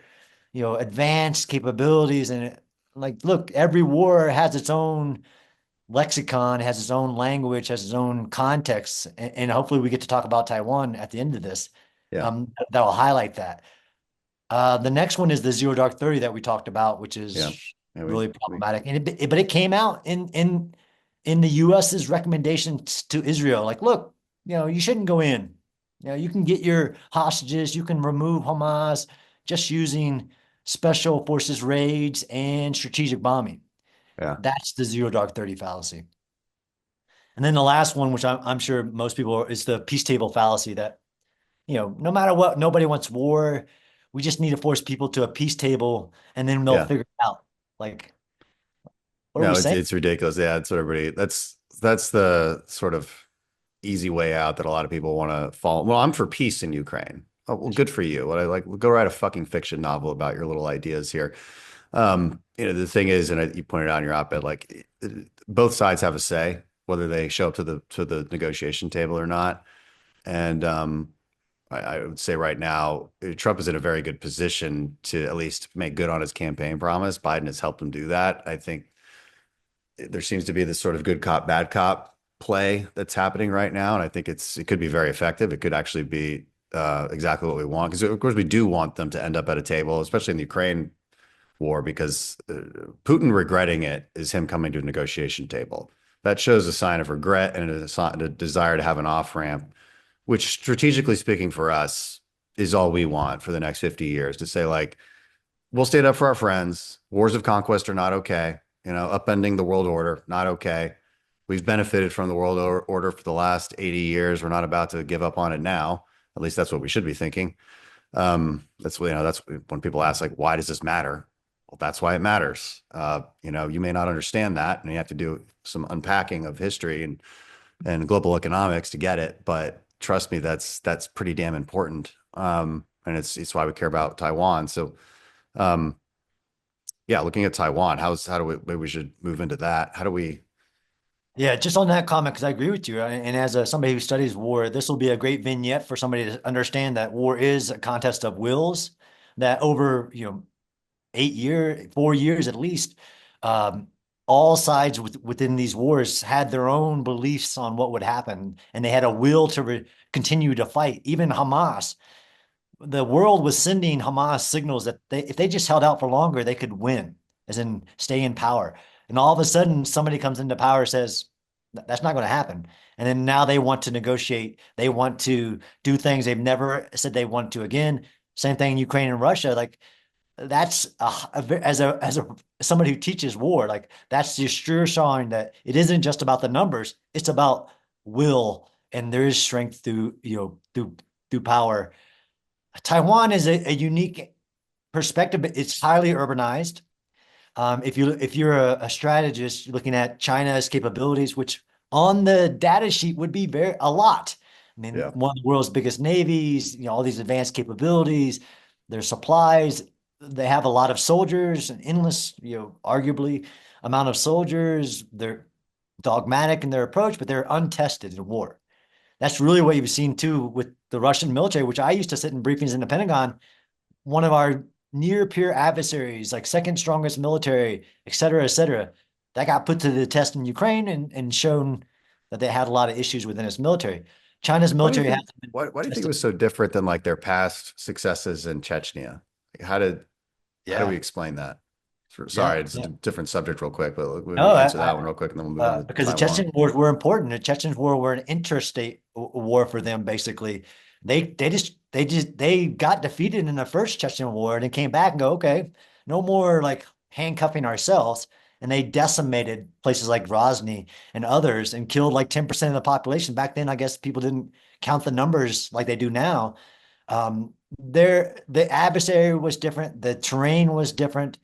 advanced capabilities. And look, every war has its own lexicon, has its own language, has its own context. And hopefully we get to talk about Taiwan at the end of this. Yeah. That'll highlight that. The next one is the Zero Dark 30 that we talked about, which is really problematic. But it came out in the U.S.'s recommendations to Israel. Like, look, you shouldn't go in. You can get your hostages, you can remove Hamas just using special forces raids and strategic bombing. Yeah. That's the Zero Dark 30 fallacy. And then the last one, which I'm sure most people is the peace table fallacy, that, no matter what, nobody wants war. We just need to force people to a peace table, and then they'll figure it out. Like, what are we saying? It's ridiculous. Yeah, it's what everybody. That's the sort of easy way out that a lot of people want to follow. Well, I'm for peace in Ukraine. Oh, well, good for you. What I like, go write a fucking fiction novel about your little ideas here. The thing is, and you pointed out in your op-ed, like, both sides have a say whether they show up to the negotiation table or not. And I would say right now, Trump is in a very good position to at least make good on his campaign promise. Biden has helped him do that. I think there seems to be this sort of good cop, bad cop play that's happening right now. And I think it could be very effective. It could actually be exactly what we want. Because, of course, we do want them to end up at a table, especially in the Ukraine war, because Putin regretting it is him coming to a negotiation table. That shows a sign of regret and a desire to have an off-ramp, which, strategically speaking, for us is all we want for the next 50 years, to say, like, we'll stand up for our friends. Wars of conquest are not okay. Upending the world order, not okay. We've benefited from the world order for the last 80 years. We're not about to give up on it now. At least that's what we should be thinking. That's when people ask, like, why does this matter? Well, that's why it matters. You may not understand that, and you have to do some unpacking of history and global economics to get it. But trust me, that's pretty damn important. And it's why we care about Taiwan. So, looking at Taiwan, maybe we should move into that. How do we? Yeah, just on that comment, because I agree with you. And as somebody who studies war, this will be a great vignette for somebody to understand that war is a contest of wills, that over, 4 years at least, all sides within these wars had their own beliefs on what would happen, and they had a will to continue to fight. Even Hamas, the world was sending Hamas signals that if they just held out for longer, they could win, as in stay in power. And all of a sudden, somebody comes into power and says, that's not going to happen. And then now they want to negotiate. They want to do things they've never said they want to again. Same thing in Ukraine and Russia. Like, that's as somebody who teaches war, like, that's just sure showing that it isn't just about the numbers. It's about will, and there is strength through power. Taiwan is a unique perspective, but it's highly urbanized. If you're a strategist looking at China's capabilities, which on the data sheet would be a lot. I mean, one of the world's biggest navies, all these advanced capabilities, their supplies. They have a lot of soldiers, an endless, arguably amount of soldiers. They're dogmatic in their approach, but they're untested in war. That's really what you've seen too with the Russian military, which I used to sit in briefings in the Pentagon. One of our near peer adversaries, like second strongest military, et cetera, that got put to the test in Ukraine and shown that they had a lot of issues within its military. China's military has been Why do you think it tested. was so different than like their past successes in Chechnya? Like, how do Yeah. we explain that? Sorry, it's Yeah. a different subject real quick, but we No, answer that one real quick and then we'll move on to because the Taiwan. Chechen wars were important. The Chechen war were an interstate war for them. Basically, they got defeated in the first Chechen war and then came back and go, okay, no more like handcuffing ourselves. And they decimated places like Grozny and others and killed like 10% of the population. Back then, I guess people didn't count the numbers like they do now. The adversary was different. The terrain was different.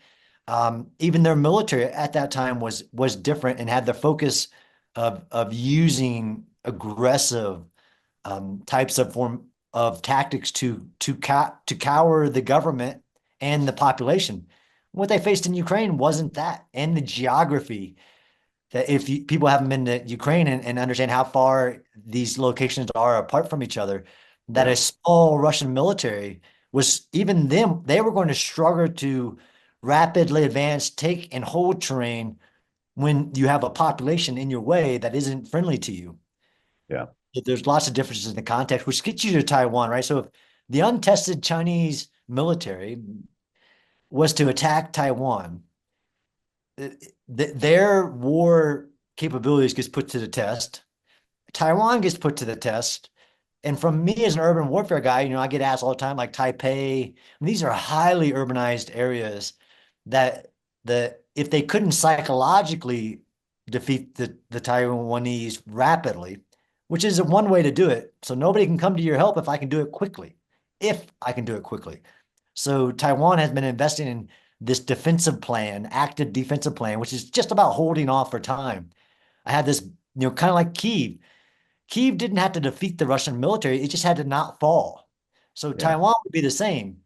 Even their military at that time was different and had the focus of using aggressive types of tactics to cower the government and the population. What they faced in Ukraine wasn't that, and the geography. That if people haven't been to Ukraine and understand how far these locations are apart from each other, that a small Russian military was, even them, they were going to struggle to rapidly advance, take and hold terrain when you have a population in your way that isn't friendly to you. Yeah. There's lots of differences in the context, which gets you to Taiwan, right? So if the untested Chinese military was to attack Taiwan, their war capabilities gets put to the test. Taiwan gets put to the test. And from me as an urban warfare guy, I get asked all the time, like Taipei, these are highly urbanized areas that if they couldn't psychologically defeat the Taiwanese rapidly, which is one way to do it. So nobody can come to your help if I can do it quickly. So Taiwan has been investing in this defensive plan, active defensive plan, which is just about holding off for time. I had this, kind of like Kiev. Kiev didn't have to defeat the Russian military. It just had to not fall. So Taiwan would be the same.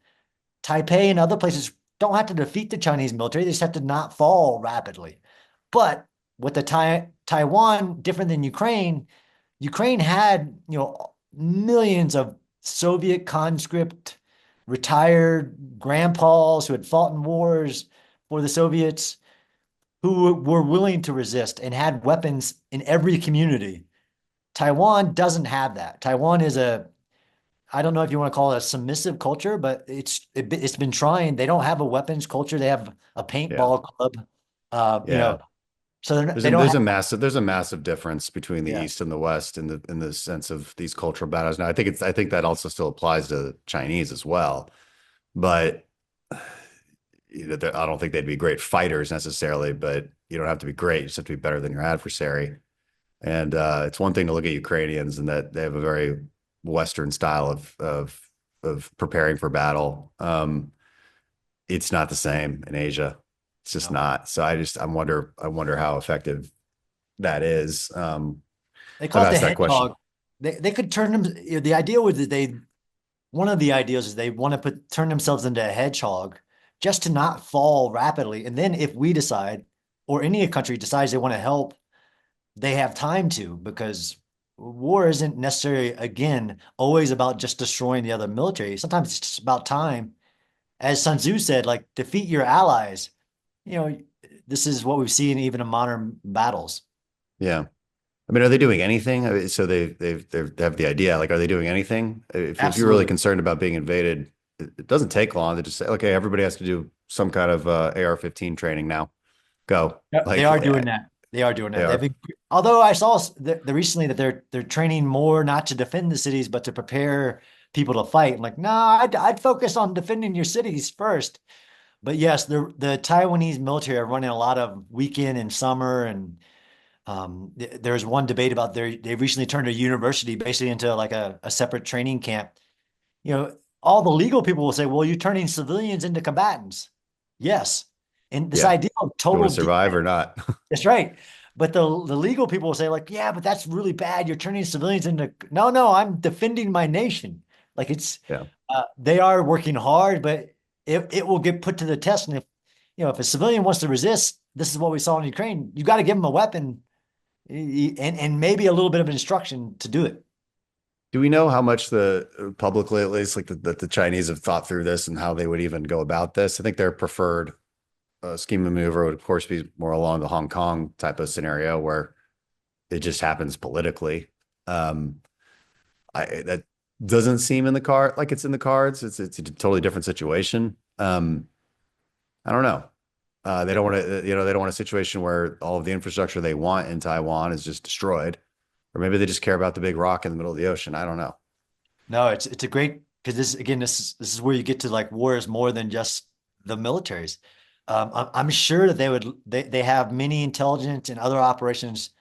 Taipei and other places don't have to defeat the Chinese military. They just have to not fall rapidly. But with the Taiwan, different than Ukraine, Ukraine had, millions of Soviet conscript, retired grandpas who had fought in wars for the Soviets, who were willing to resist and had weapons in every community. Taiwan doesn't have that. Taiwan is I don't know if you want to call it a submissive culture, but it's been trying. They don't have a weapons culture. They have a paintball club. So there's a massive difference between the East and the West in the sense of these cultural battles. Now, I think that also still applies to Chinese as well, but I don't think they'd be great fighters necessarily. But you don't have to be great; you just have to be better than your adversary. And it's one thing to look at Ukrainians and that they have a very Western style of preparing for battle. It's not the same in Asia. It's just not. So I wonder how effective that is. They call it the hedgehog. They could turn them. The idea was that one of the ideas is they want to turn themselves into a hedgehog just to not fall rapidly. And then if we decide, or any country decides they want to help, they have time to, because war isn't necessarily, again, always about just destroying the other military. Sometimes it's just about time. As Sun Tzu said, like, defeat your allies. This is what we've seen even in modern battles. Yeah. I mean, are they doing anything? So they have the idea, like, are they doing anything? If you're really concerned about being invaded, it doesn't take long to just say, okay, everybody has to do some kind of AR-15 training now. Go. They are doing that. They are doing that. Although I saw recently that they're training more not to defend the cities, but to prepare people to fight. I'm like, no, I'd focus on defending your cities first. But yes, the Taiwanese military are running a lot of weekend and summer, and there's one debate about they recently turned a university basically into like a separate training camp. All the legal people will say, well, you're turning civilians into combatants. Yes. And this idea of total survive or not. That's right. But the legal people will say, like, yeah, but that's really bad. You're turning civilians into, no, I'm defending my nation. Like, they are working hard, but it will get put to the test. And if a civilian wants to resist, this is what we saw in Ukraine. You got to give them a weapon and maybe a little bit of instruction to do it. Do we know how much the publicly, at least, like the Chinese have thought through this and how they would even go about this? I think their preferred scheme of maneuver would, of course, be more along the Hong Kong type of scenario where it just happens politically. Um, that doesn't seem in the card like it's in the cards. It's a totally different situation. I don't know. They don't want to, they don't want a situation where all of the infrastructure they want in Taiwan is just destroyed, or maybe they just care about the big rock in the middle of the ocean. I don't know. No, it's a great because this is where you get to like war is more than just the militaries. I'm sure that they have many intelligence and other operations,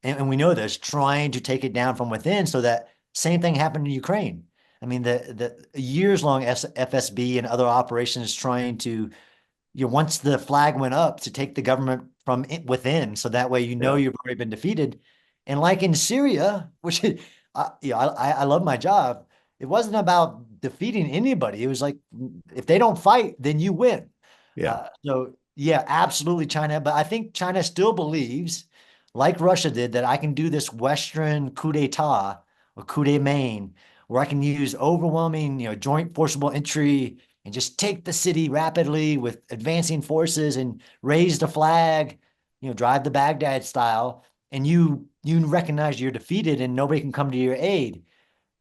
and we know this trying to take it down from within. So that same thing happened in Ukraine. I mean, the years long FSB and other operations trying to once the flag went up to take the government from within, so that way Yeah. you've already been defeated. And like in Syria, which I love my job. It wasn't about defeating anybody. It was like if they don't fight, then you win. Yeah. So yeah, absolutely China. But I think China still believes, like Russia did, that I can do this Western coup d'etat or coup de main, where I can use overwhelming, joint forcible entry and just take the city rapidly with advancing forces and raise the flag, drive the Baghdad style, and you recognize you're defeated and nobody can come to your aid.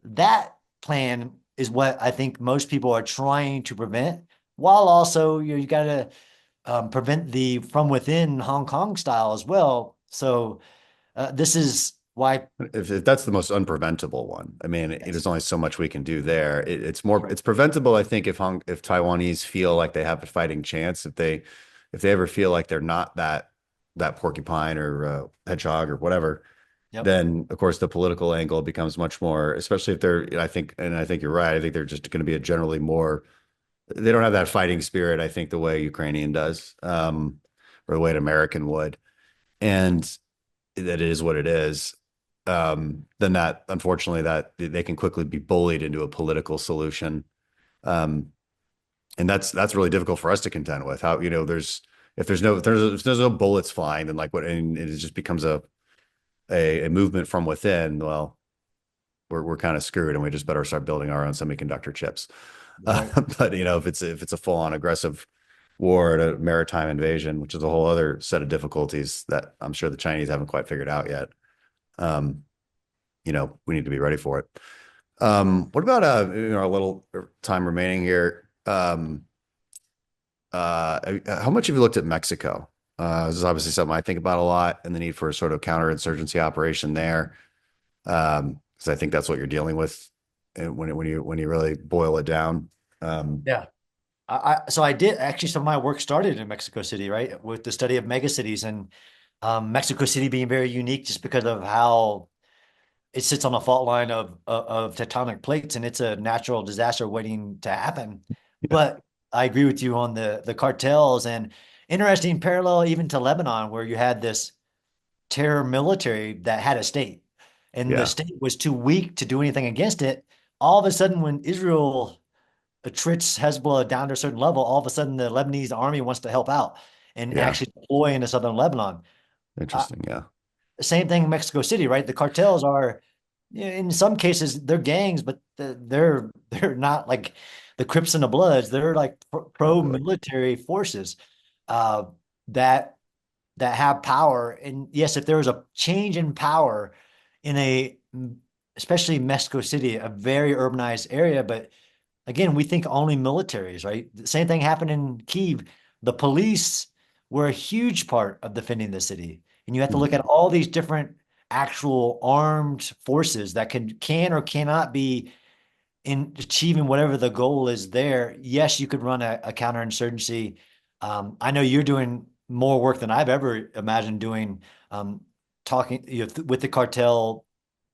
That plan is what I think most people are trying to prevent, while also you got to prevent the from within Hong Kong style as well. So this is why. If that's the most unpreventable one, I mean, Yes. there's only so much we can do there. It's more, Right. it's preventable, I think, if Taiwanese feel like they have a fighting chance, if they ever feel like they're not that porcupine or hedgehog or whatever, Yep. then of course the political angle becomes much more, especially if they're, I think you're right. I think they're just going to be a generally more, they don't have that fighting spirit, I think, the way Ukrainian does, or the way an American would. And that it is what it is. Then that, unfortunately, that they can quickly be bullied into a political solution. Um, and that's really difficult for us to contend with. How, if there's no bullets flying, then like what, and it just becomes a movement from within. Well, we're kind of screwed, and we just better start building our own semiconductor chips. Right. But if it's a full on aggressive war and a maritime invasion, which is a whole other set of difficulties that I'm sure the Chinese haven't quite figured out yet. Um, we need to be ready for it. What about a little time remaining here? How much have you looked at Mexico? This is obviously something I think about a lot, and the need for a sort of counterinsurgency operation there. Because I think that's what you're dealing with when you really boil it down. Yeah. So I did actually, some of my work started in Mexico City, right, with the study of megacities, and Mexico City being very unique just because of how it sits on a fault line of tectonic plates, and it's a natural disaster waiting to happen. Yeah, But I agree with you on the cartels, and interesting parallel even to Lebanon, where you had this terror military that had a state, and the yeah, state was too weak to do anything against it. All of a sudden, when Israel attrits Hezbollah down to a certain level, all of a sudden the Lebanese army wants to help out and yeah. actually deploy into southern Lebanon. Uh, Interesting. Yeah, Same thing in Mexico City, right? The cartels are, in some cases, they're gangs, but they're not like the Crips and the Bloods. They're like not really. pro-military forces uh, that that have power. And yes, if there was a change in power in especially Mexico City, a very urbanized area, but again, we think only militaries, right? The same thing happened in Kiev. The police were a huge part of defending the city. And you have to look Mhm. at all these different actual armed forces that can or cannot be in achieving whatever the goal is there. Yes, you could run a counterinsurgency. I know you're doing more work than I've ever imagined doing, talking with the cartel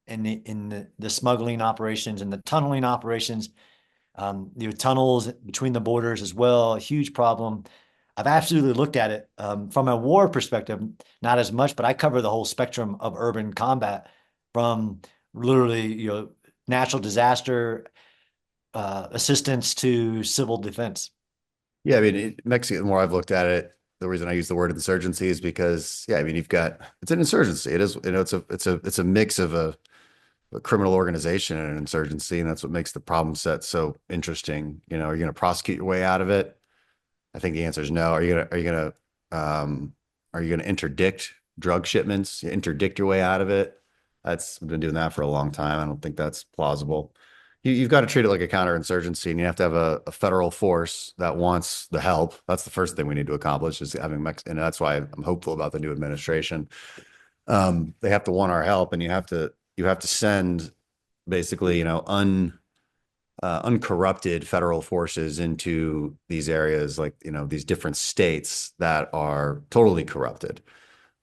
and the smuggling operations and the tunneling operations, tunnels between the borders as well, a huge problem. I've absolutely looked at it from a war perspective, not as much, but I cover the whole spectrum of urban combat from literally, natural disaster assistance to civil defense. Yeah. I mean, Mexico. The more I've looked at it, the reason I use the word insurgency is because, yeah, I mean, it's an insurgency. It is, it's a mix of a criminal organization and an insurgency, and that's what makes the problem set so interesting. Are you going to prosecute your way out of it? I think the answer is no. Are you going to interdict drug shipments? You interdict your way out of it? That's We've been doing that for a long time. I don't think that's plausible. You've got to treat it like a counterinsurgency, and you have to have a federal force that wants the help. That's the first thing we need to accomplish is having and that's why I'm hopeful about the new administration. They have to want our help, and you have to send basically, uncorrupted federal forces into these areas, like, these different states that are totally corrupted.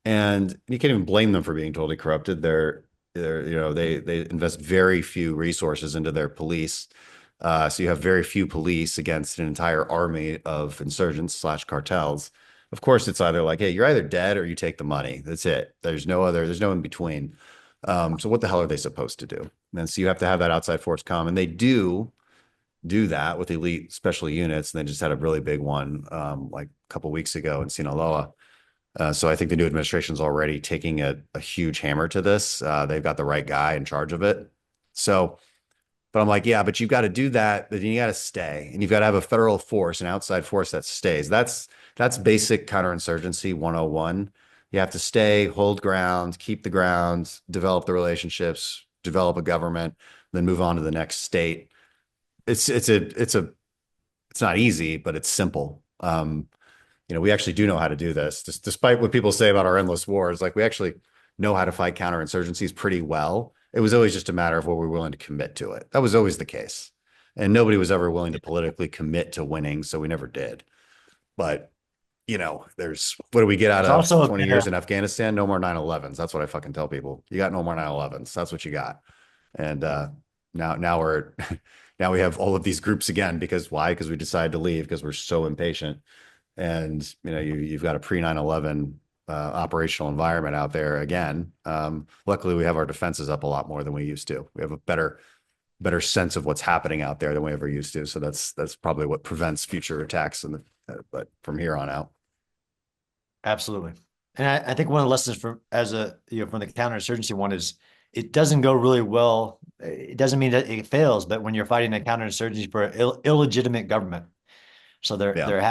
And you can't even blame them for being totally corrupted. They invest very few resources into their police. So you have very few police against an entire army of insurgents / cartels. Of course, it's either like, hey, you're either dead or you take the money. That's it. There's no in between. So what the hell are they supposed to do? And so you have to have that outside force come, and they do that with elite special units. And they just had a really big one like a couple of weeks ago in Sinaloa. So I think the new administration is already taking a huge hammer to this. They've got the right guy in charge of it. So, but I'm like, yeah, but you've got to do that, but you got to stay, and you've got to have a federal force, an outside force that stays. That's basic counterinsurgency 101. You have to stay, hold ground, keep the ground, develop the relationships, develop a government, then move on to the next state. It's not easy, but it's simple. We actually do know how to do this, despite what people say about our endless wars. Like, we actually know how to fight counterinsurgencies pretty well. It was always just a matter of what we're willing to commit to it. That was always the case. And nobody was ever willing to politically commit to winning, so we never did. But, what do we get out of 20 years in Afghanistan? No more 9/11s. That's what I fucking tell people. You got no more 9/11s. That's what you got. And now we're now we have all of these groups again. Because why? Because we decided to leave because we're so impatient. And you've got a pre 9/11 operational environment out there again. Luckily, we have our defenses up a lot more than we used to. We have a better sense of what's happening out there than we ever used to. So that's probably what prevents future attacks. But from here on out, Absolutely. And I think one of the lessons from from the counterinsurgency one is it doesn't go really well. It doesn't mean that it fails, but when you're fighting a counterinsurgency for an illegitimate government, so there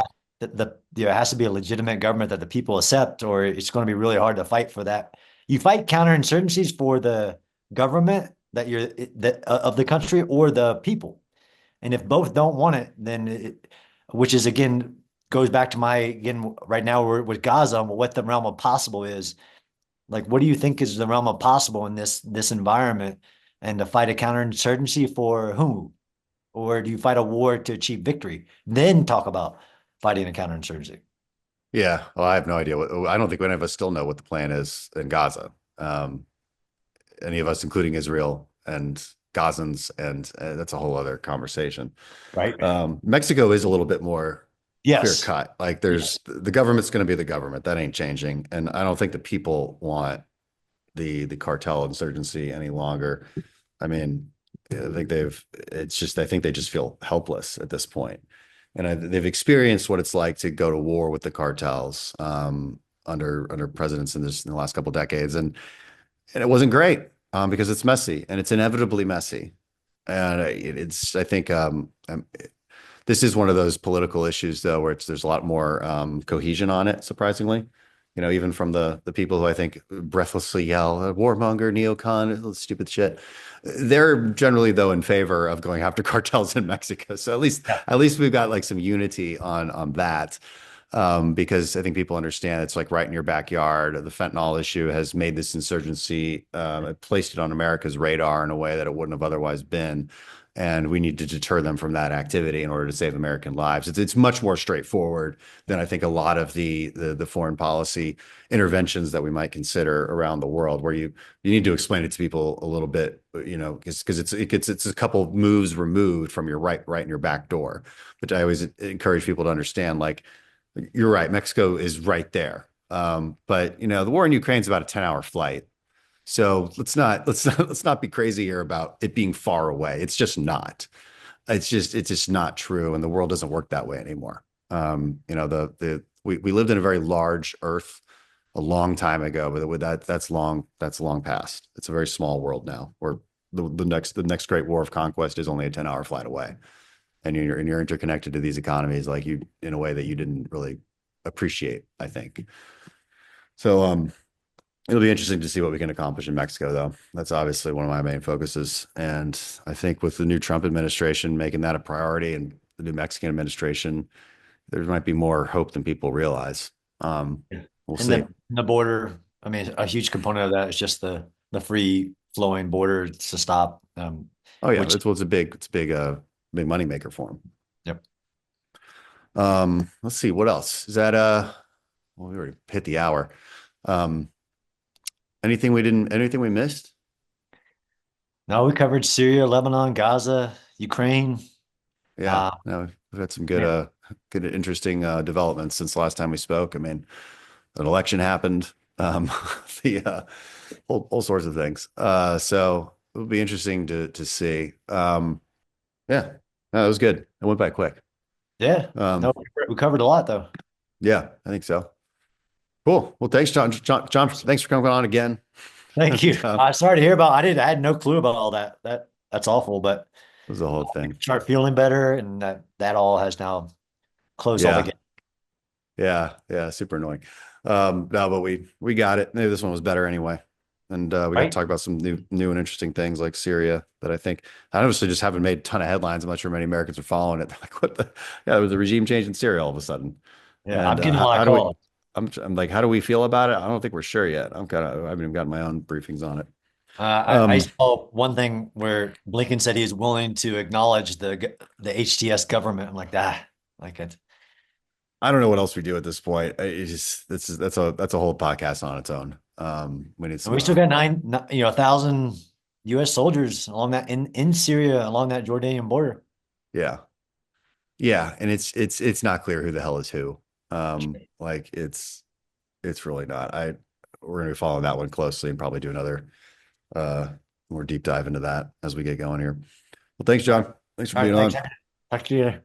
has to be a legitimate government that the people accept, or it's going to be really hard to fight for that. You fight counterinsurgencies for the government of the country or the people, and if both don't want it, then which is again goes back to right now we're with Gaza, what the realm of possible is. Like, what do you think is the realm of possible in this environment? And to fight a counterinsurgency for who? Or do you fight a war to achieve victory? Then talk about fighting a counterinsurgency. Yeah, well, I have no idea. I don't think any of us still know what the plan is in Gaza. Any of us, including Israel and Gazans, and that's a whole other conversation. Right. Mexico is a little bit more clear Yes. cut. Like, the government's going to be the government. That ain't changing. And I don't think the people want the cartel insurgency any longer. I mean, I think they just feel helpless at this point. And they've experienced what it's like to go to war with the cartels under presidents in the last couple of decades, and it wasn't great because it's messy, and it's inevitably messy, and I think this is one of those political issues though where there's a lot more cohesion on it, surprisingly. Even from the people who I think breathlessly yell warmonger, neocon, stupid shit. They're generally though in favor of going after cartels in Mexico. So at least we've got like some unity on that. Because I think people understand it's like right in your backyard. The fentanyl issue has made this insurgency, placed it on America's radar in a way that it wouldn't have otherwise been. And we need to deter them from that activity in order to save American lives. It's much more straightforward than I think a lot of the foreign policy interventions that we might consider around the world, where you need to explain it to people a little bit, because it's a couple moves removed from your right in your back door. But I always encourage people to understand, like, you're right, Mexico is right there. But the war in Ukraine is about a 10-hour flight. So let's not be crazy here about it being far away. It's just not. It's just not true, and the world doesn't work that way anymore. We lived in a very large Earth a long time ago, but that's long past. It's a very small world now. We're the next great war of conquest is only a 10-hour flight away, and you're interconnected to these economies like you in a way that you didn't really appreciate, I think. So it'll be interesting to see what we can accomplish in Mexico, though. That's obviously one of my main focuses, and I think with the new Trump administration making that a priority and the new Mexican administration, there might be more hope than people realize. We'll see. The border, I mean, a huge component of that is just the free flowing border to stop. Oh yeah, which, it's a big big money maker for them. yep. Let's see what else is that. Well, we already hit the hour. Anything we missed? No, we covered Syria, Lebanon, Gaza, Ukraine. Yeah, no, we've had some good, interesting developments since the last time we spoke. I mean, an election happened, the all sorts of things. So it'll be interesting to see. Yeah, no, it was good. It went by quick. Yeah. No, we covered a lot though. Yeah, I think so. Cool. Well, thanks, John. John, thanks for coming on again. Thank you. Sorry to hear about. I had no clue about all that. That's awful, but It was the whole thing. start feeling better, and that all has now closed all again. Yeah, super annoying. No, but we got it. Maybe this one was better anyway. And we got to talk about some new and interesting things like Syria that I obviously just haven't made a ton of headlines. I'm not sure many Americans are following it. They're like, what the? Yeah, there was a regime change in Syria all of a sudden. Yeah, and, I'm getting a lot of calls. I'm like, how do we feel about it? I don't think we're sure yet. I haven't even gotten my own briefings on it. I saw one thing where Blinken said he's willing to acknowledge the HTS government. I'm like, like it. I don't know what else we do at this point. That's a whole podcast on its own. We still got 1,000 U.S. soldiers along that in Syria along that Jordanian border. Yeah, and it's not clear who the hell is who. Like it's really not. We're gonna be following that one closely and probably do another more deep dive into that as we get going here. Well, thanks, John. Thanks for being on. Talk to you later.